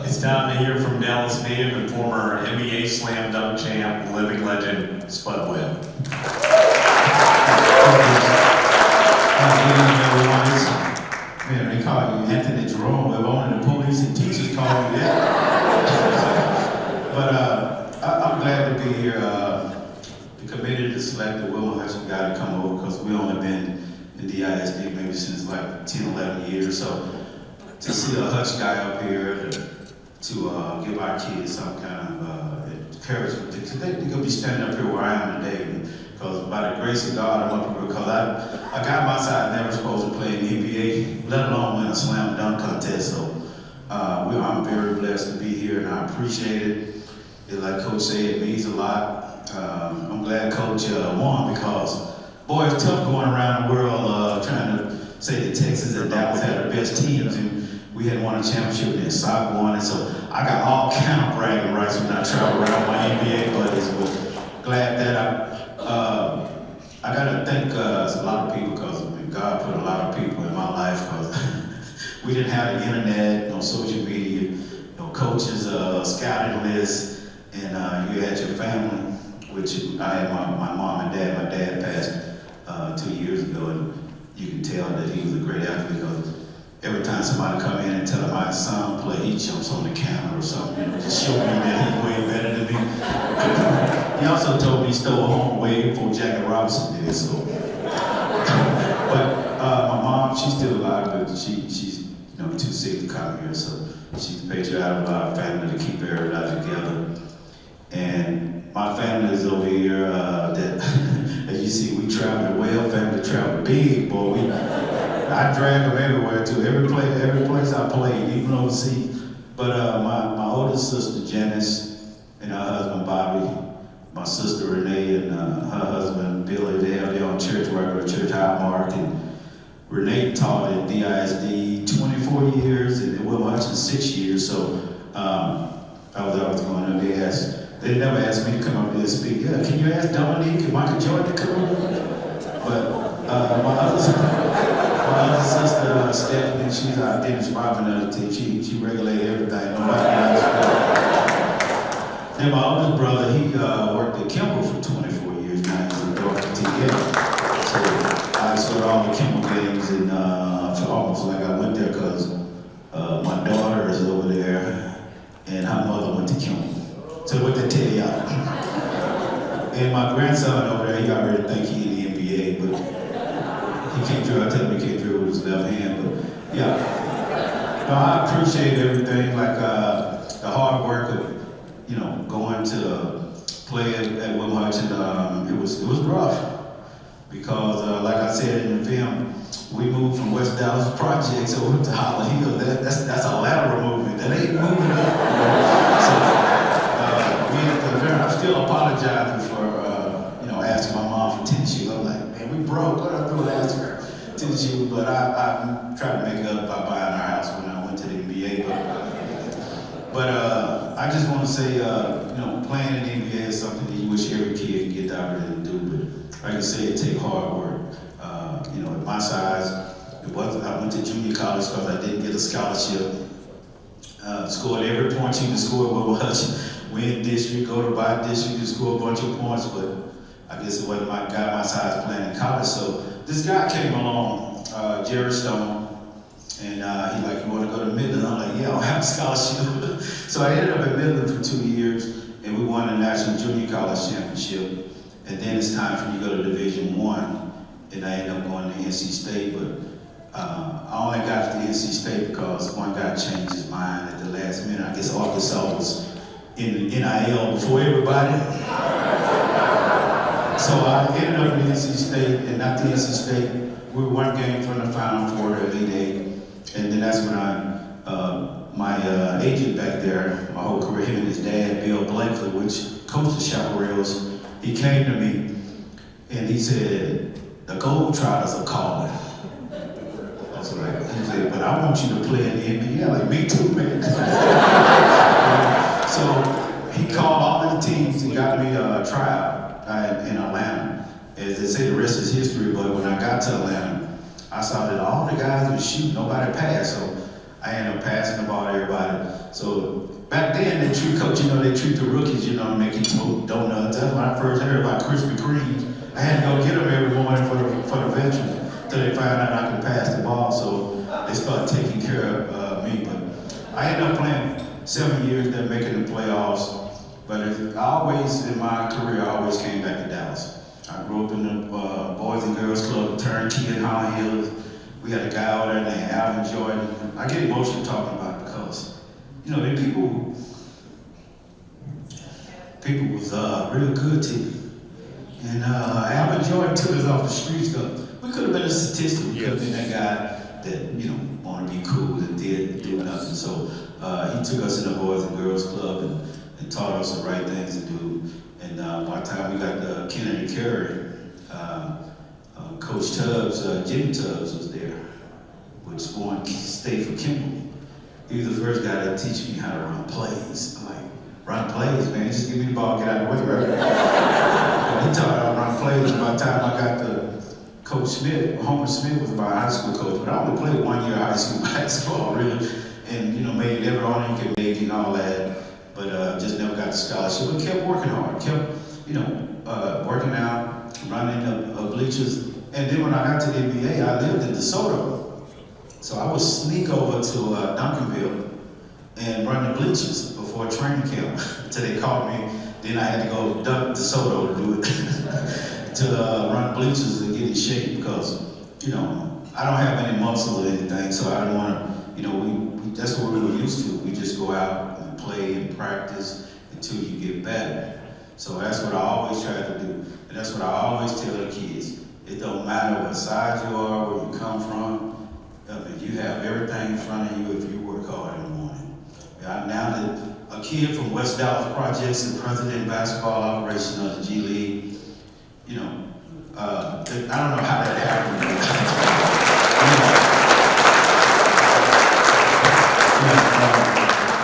It's time to hear from Dallas native and former NBA slam dunk champ, living legend, Spud Webb. Man, they call you Anthony Jerome Webb. Only the police and teachers call me that. But I'm glad to be here. The committee that selected Wilma Hutchins got to come over because we only been in the ISD maybe since like 10, 11 years. So to see a Hutch guy up here to give our kids some kind of encouragement, because they're going to be standing up here where I am today. Because by the grace of God, I'm up here because I got my side never supposed to play in the NBA, let alone win a slam dunk contest. So I'm very blessed to be here, and I appreciate it. Like Coach said, it means a lot. I'm glad Coach won because, boy, it's tough going around the world trying to say that Texas and Dallas had the best teams, and we had won a championship and then soccer won it. So I got all kind of bragging rights when I travel around my NBA buddies. But glad that I gotta thank a lot of people because God put a lot of people in my life because we didn't have the internet, no social media, no coaches, scouting lists, and you had your family, which I had my mom and dad. My dad passed 2 years ago, and you can tell that he was a great athlete because every time somebody come in and tell him my son play, he jumps on the counter or something, just show me that he's way better than me. He also told me he stole a home way before Jackie Robinson did, so. But my mom, she's still alive, but she's too sick to come here, so she's the patriot of our family to keep everybody together. And my family is over here that, as you see, we travel the well family, travel big, boy. I drag them everywhere too, every place I played, even overseas. But my oldest sister, Janice, and her husband, Bobby, my sister, Renee, and her husband, Billy, they have their own church where I go to church, Highmark. And Renee taught at DISD 24 years, and Wilma Hutchins 6 years. So I was always going up. They never asked me to come up there and speak. Yeah, can you ask Dominique and Michael Jordan to come up? But my other sister, Stephanie, she's our Dennis Rodman of the team. She regulated everything. Nobody else. Then my oldest brother, he worked at Kimball for 24 years now. He's a director together. So I saw all the Kimball games, and I felt almost like I went there because my daughter is over there, and her mother went to Kimball. So what they tell y'all. And my grandson over there, he already think he in the NBA, but he can't dribble. I tell him he can't dribble with his left hand, but yeah. No, I appreciate everything, like the hard work of, going to play at Webb Hutchin. It was rough because, like I said in the film, we moved from West Dallas Projects over to Hollow Hill. That's a lateral movement. That ain't moving up. So I'm still apologizing for asking my mom for tennis shoes. I'm like, man, we broke. What am I doing asking her tennis shoes? But I tried to make it up by buying our house when I went to the NBA. But I just want to say, playing in the NBA is something that you wish every kid could get the opportunity to do. But like I said, it takes hard work. At my size, I went to junior college because I didn't get a scholarship. Scored every point you can score at Webb Hutchin. Win district, go to by district, you score a bunch of points, but I guess it wasn't my guy my size playing in college. So this guy came along, Jerry Stone, and he like, you want to go to Midland? I'm like, yeah, I don't have a scholarship. So I ended up at Midland for 2 years, and we won the National Junior College Championship. And then it's time for me to go to Division I, and I ended up going to NC State. But I only got to NC State because one guy changed his mind at the last minute. I guess Arkansas was in the NIL before everybody. So I ended up in NC State, and after NC State, we were one game from the Final Four to Elite Eight. And then that's when my agent back there, my whole career, him and his dad, Bill Blakely, which coached the Chaparrals, he came to me and he said, the Globetrotters are calling. I was like, he said, but I want you to play in the NBA. Like, me too, man. So he called all the teams and got me a tryout in Atlanta. As they say, the rest is history, but when I got to Atlanta, I saw that all the guys would shoot, nobody passed. So I ended up passing the ball to everybody. So back then, they treat the rookies, making donuts. That's when I first heard about Krispy Kreme. I had to go get them every morning for the veterans until they found out I could pass the ball. So they started taking care of me. But I ended up playing 7 years there, making the playoffs. But I always, in my career, I always came back to Dallas. I grew up in the Boys and Girls Club, Turnkey in Hollow Hill. We had a guy over there named Alvin Jordan. I get emotional talking about it because, the people was real good to me. And Alvin Jordan took us off the streets because we could have been a statistic. We could have been that guy that, wanted to be cool and do nothing. So he took us in the Boys and Girls Club and taught us the right things to do. And by the time we got to Kennedy Carey, Coach Tubbs, Jimmy Tubbs was there, which going to stay for Kimball. He was the first guy to teach me how to run plays. I'm like, run plays, man, just give me the ball, get out of the way, right? He taught me how to run plays, and by the time I got to Coach Smith, Homer Smith was my high school coach, but I only played 1 year of high school basketball, really, and made every honor you could make and all that, but just never got the scholarship, but kept working hard, kept, working out, running the bleachers. And then when I got to the NBA, I lived in DeSoto. So I would sneak over to Duncanville and run the bleachers before training camp until they called me. Then I had to go to DeSoto to do it, to run bleachers and get in shape because, I don't have any muscle or anything, so I didn't want to, that's what we were used to. We just go out and play and practice until you get better. So that's what I always try to do. And that's what I always tell the kids. It don't matter what size you are, where you come from. You have everything in front of you if you work hard in the morning. Now that a kid from West Dallas Projects and president of basketball operation of the G League, I don't know how that happened.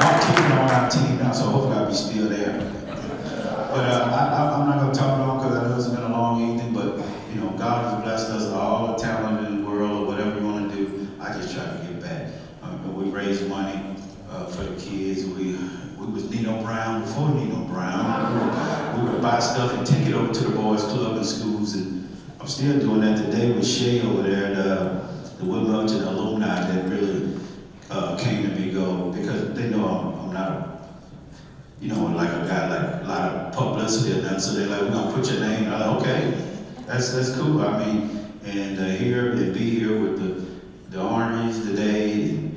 I'm keeping on our team now, so hopefully I'll be still there. But I'm not going to talk long because I know it's been a long evening, but God has blessed us with all the talent in the world or whatever you want to do. I just try to give back. We raised money for the kids. We was Nino Brown before Nino Brown. We would buy stuff and take it over to the boys club and schools, and I'm still doing that today with Shay over there, the Webb Hutchin alumni that really came to me because they know I'm not like a guy like a lot of publicity or nothing, so they're like, we're gonna put your name. I'm like, okay, that's cool. I mean, and here and be here with the Armies today, and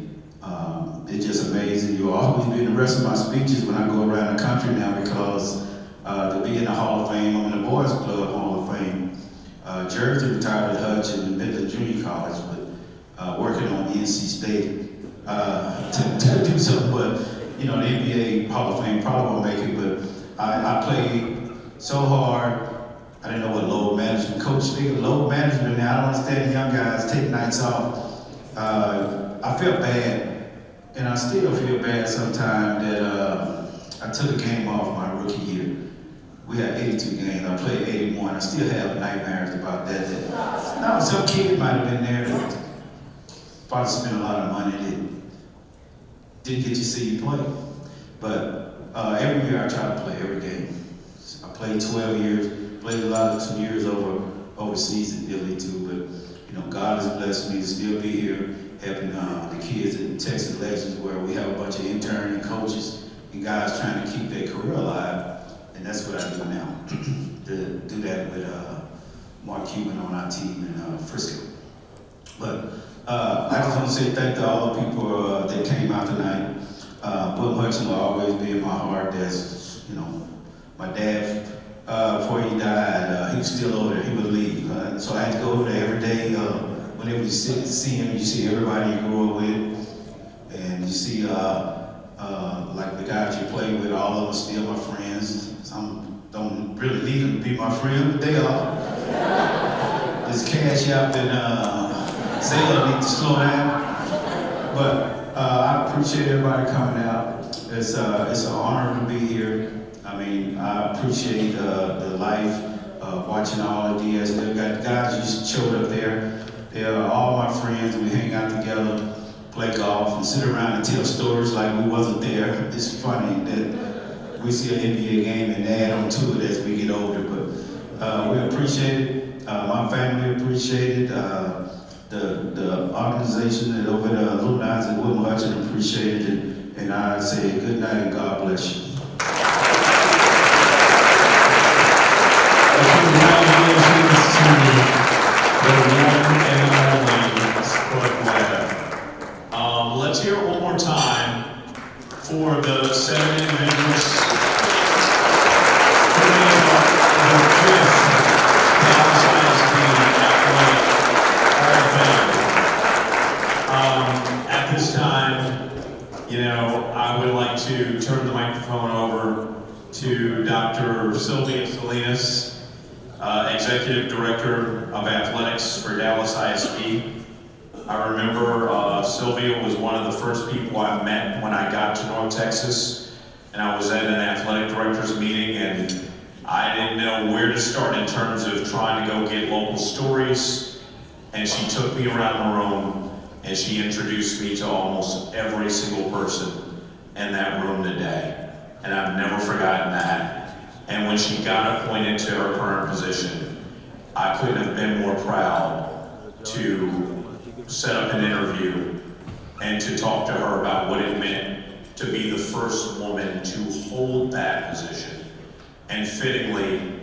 just amazing. You'll always be in the rest of my speeches when I go around the country now because to be in the Hall of Fame, I'm in the Boys Club Hall of Fame. Jerry's retired at Hutch and Midland Junior College, but working on NC State to do something. But you know, the NBA Hall of Fame probably won't make it. But I played so hard. I didn't know what load management. Coach, speaking of load management now, I don't understand the young guys take nights off. I felt bad, and I still feel bad sometimes that I took a game off my rookie year. We had 82 games. I played 81. I still have nightmares about that. No, some kid might have been there that probably spent a lot of money that didn't get to see you play. But every year I try to play every game. I played 12 years, played a lot of some years overseas in Italy too. But you know, God has blessed me to still be here helping the kids at Texas Legends, where we have a bunch of interns and coaches and guys trying to keep their career alive. And that's what I do now, to do that with Mark Cuban on our team in Frisco. But I just want to say thank to all the people that came out tonight. Will Hudson will always be in my heart. There's, you know, my dad, before he died, he was still over there. He would leave. So I had to go over there every day. Whenever you see him, you see everybody you grew up with. And you see, like the guys you play with, all of them are still my friends. Some don't really need them to be my friend, but they are. This Cash App and Zayla need to slow down. But I appreciate everybody coming out. It's an honor to be here. I mean, I appreciate the life of watching all of these. They've got guys who showed up there. They're all my friends. We hang out together, play golf, and sit around and tell stories like we wasn't there. It's funny that we see an NBA game and add on to it as we get older. But we appreciate it. My family appreciate it. The organization that over the alumni at Wilma Hutchin appreciated it. And I say good night and God bless you. Congratulations to the young and only Spud Webb. Let's hear it one more time for the 7 individuals who made up the 5th Dallas ISD Athletic Hall of Fame. At this time, you know, I would like to turn the microphone over to Dr. Sylvia Salinas, Executive Director of Athletics for Dallas ISD. I remember Sylvia was one of the first people I met when I got to North Texas, and I was at an athletic directors meeting, and I didn't know where to start in terms of trying to go get local stories, and she took me around the room, and she introduced me to almost every single person in that room today, and I've never forgotten that. And when she got appointed to her current position, I couldn't have been more proud to set up an interview and to talk to her about what it meant to be the first woman to hold that position. And fittingly,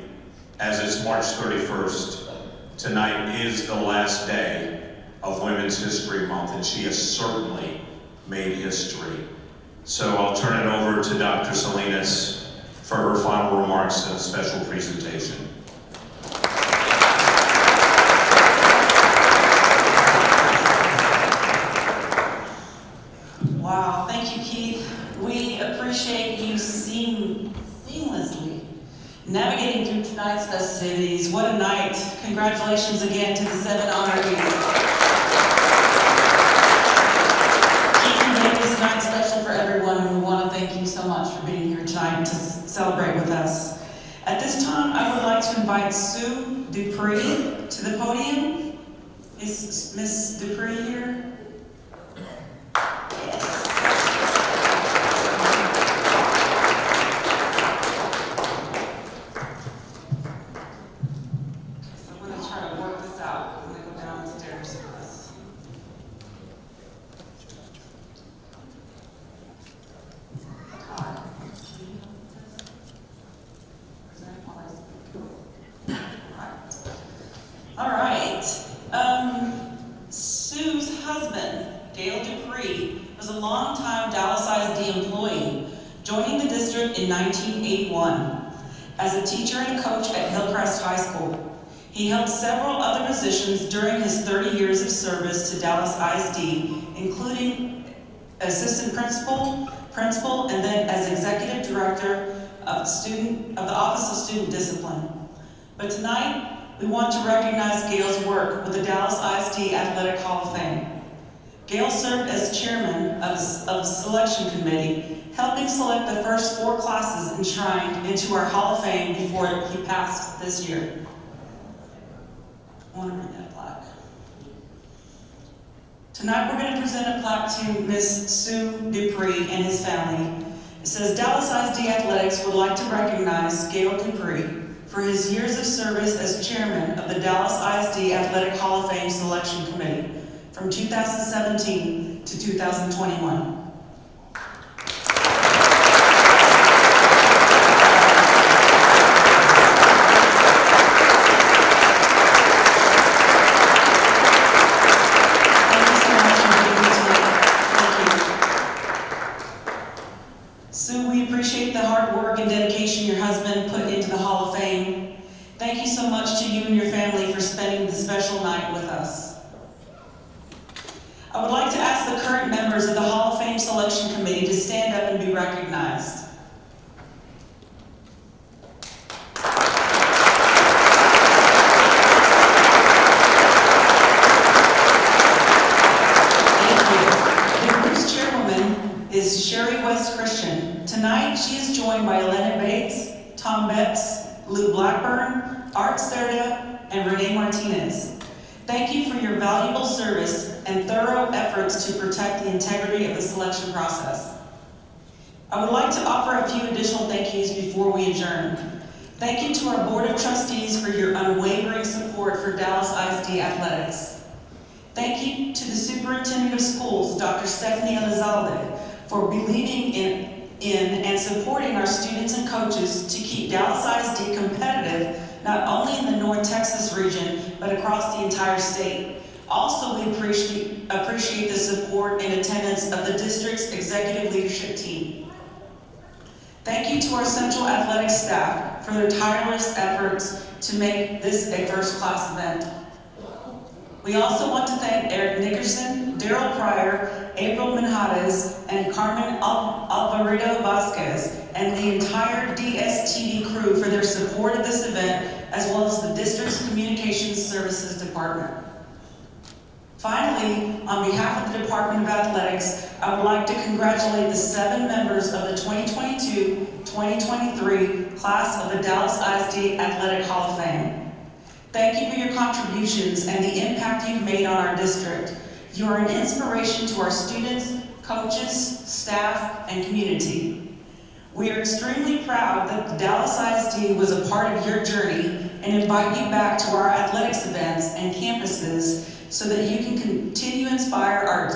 as it's March 31st, tonight is the last day of Women's History Month, and she has certainly made history. So I'll turn it over to Dr. Salinas for her final remarks and a special presentation. Wow, thank you, Keith. We appreciate you seamlessly navigating through tonight's festivities. What a night. Congratulations again to the 7 honorees. Keith, you made this night special for everyone, and we want to thank you so much for being here tonight to celebrate with us. At this time, I would like to invite Sue Dupree to the podium. Is Miss Dupree here? Sue's husband Gail Dupree was a longtime Dallas ISD employee, joining the district in 1981 as a teacher and coach at Hillcrest High School. He held several other positions during his 30 years of service to Dallas ISD, including assistant principal, and then as executive director of the Office of Student Discipline. But tonight, we want to recognize Gail's work with the Dallas ISD Athletic Hall of Fame. Gail served as chairman of the selection committee, helping select the first 4 classes enshrined into our Hall of Fame before he passed this year. I want to bring that plaque. Tonight we're going to present a plaque to Ms. Sue Dupree and his family. It says, Dallas ISD Athletics would like to recognize Gail Dupree for his years of service as chairman of the Dallas ISD Athletic Hall of Fame Selection Committee from 2017 to 2021. And dedication your husband put into the Hall of Fame. Thank you so much to you and your family for spending the special night with us. I would like to ask the current members of the Hall of Fame Selection Committee to stand up and be recognized. Is Sherry West Christian. Tonight, she is joined by Elena Bates, Tom Betts, Lou Blackburn, Art Serda, and Renee Martinez. Thank you for your valuable service and thorough efforts to protect the integrity of the selection process. I would like to offer a few additional thank yous before we adjourn. Thank you to our Board of Trustees for your unwavering support for Dallas ISD Athletics. Thank you to the Superintendent of Schools, Dr. Stephanie Elizalde, for believing in and supporting our students and coaches to keep Dallas ISD competitive, not only in the North Texas region, but across the entire state. Also, we appreciate the support and attendance of the district's executive leadership team. Thank you to our Central Athletics staff for their tireless efforts to make this a first-class event. We also want to thank Eric Nickerson, Daryl Pryor, April Minjades, and Carmen Alvarado Vasquez, and the entire DSTV crew for their support of this event, as well as the district's Communications Services Department. Finally, on behalf of the Department of Athletics, I would like to congratulate the 7 members of the 2022-2023 class of the Dallas ISD Athletic Hall of Fame. Thank you for your contributions and the impact you've made on our district. You are an inspiration to our students, coaches, staff, and community. We are extremely proud that the Dallas ISD was a part of your journey and invite you back to our athletics events and campuses so that you can continue to inspire our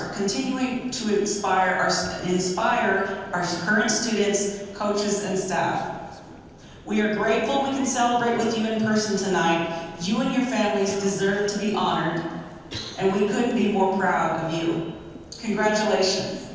current students, coaches, and staff. We are grateful we can celebrate with you in person tonight. You and your families deserve to be honored, and we couldn't be more proud of you. Congratulations.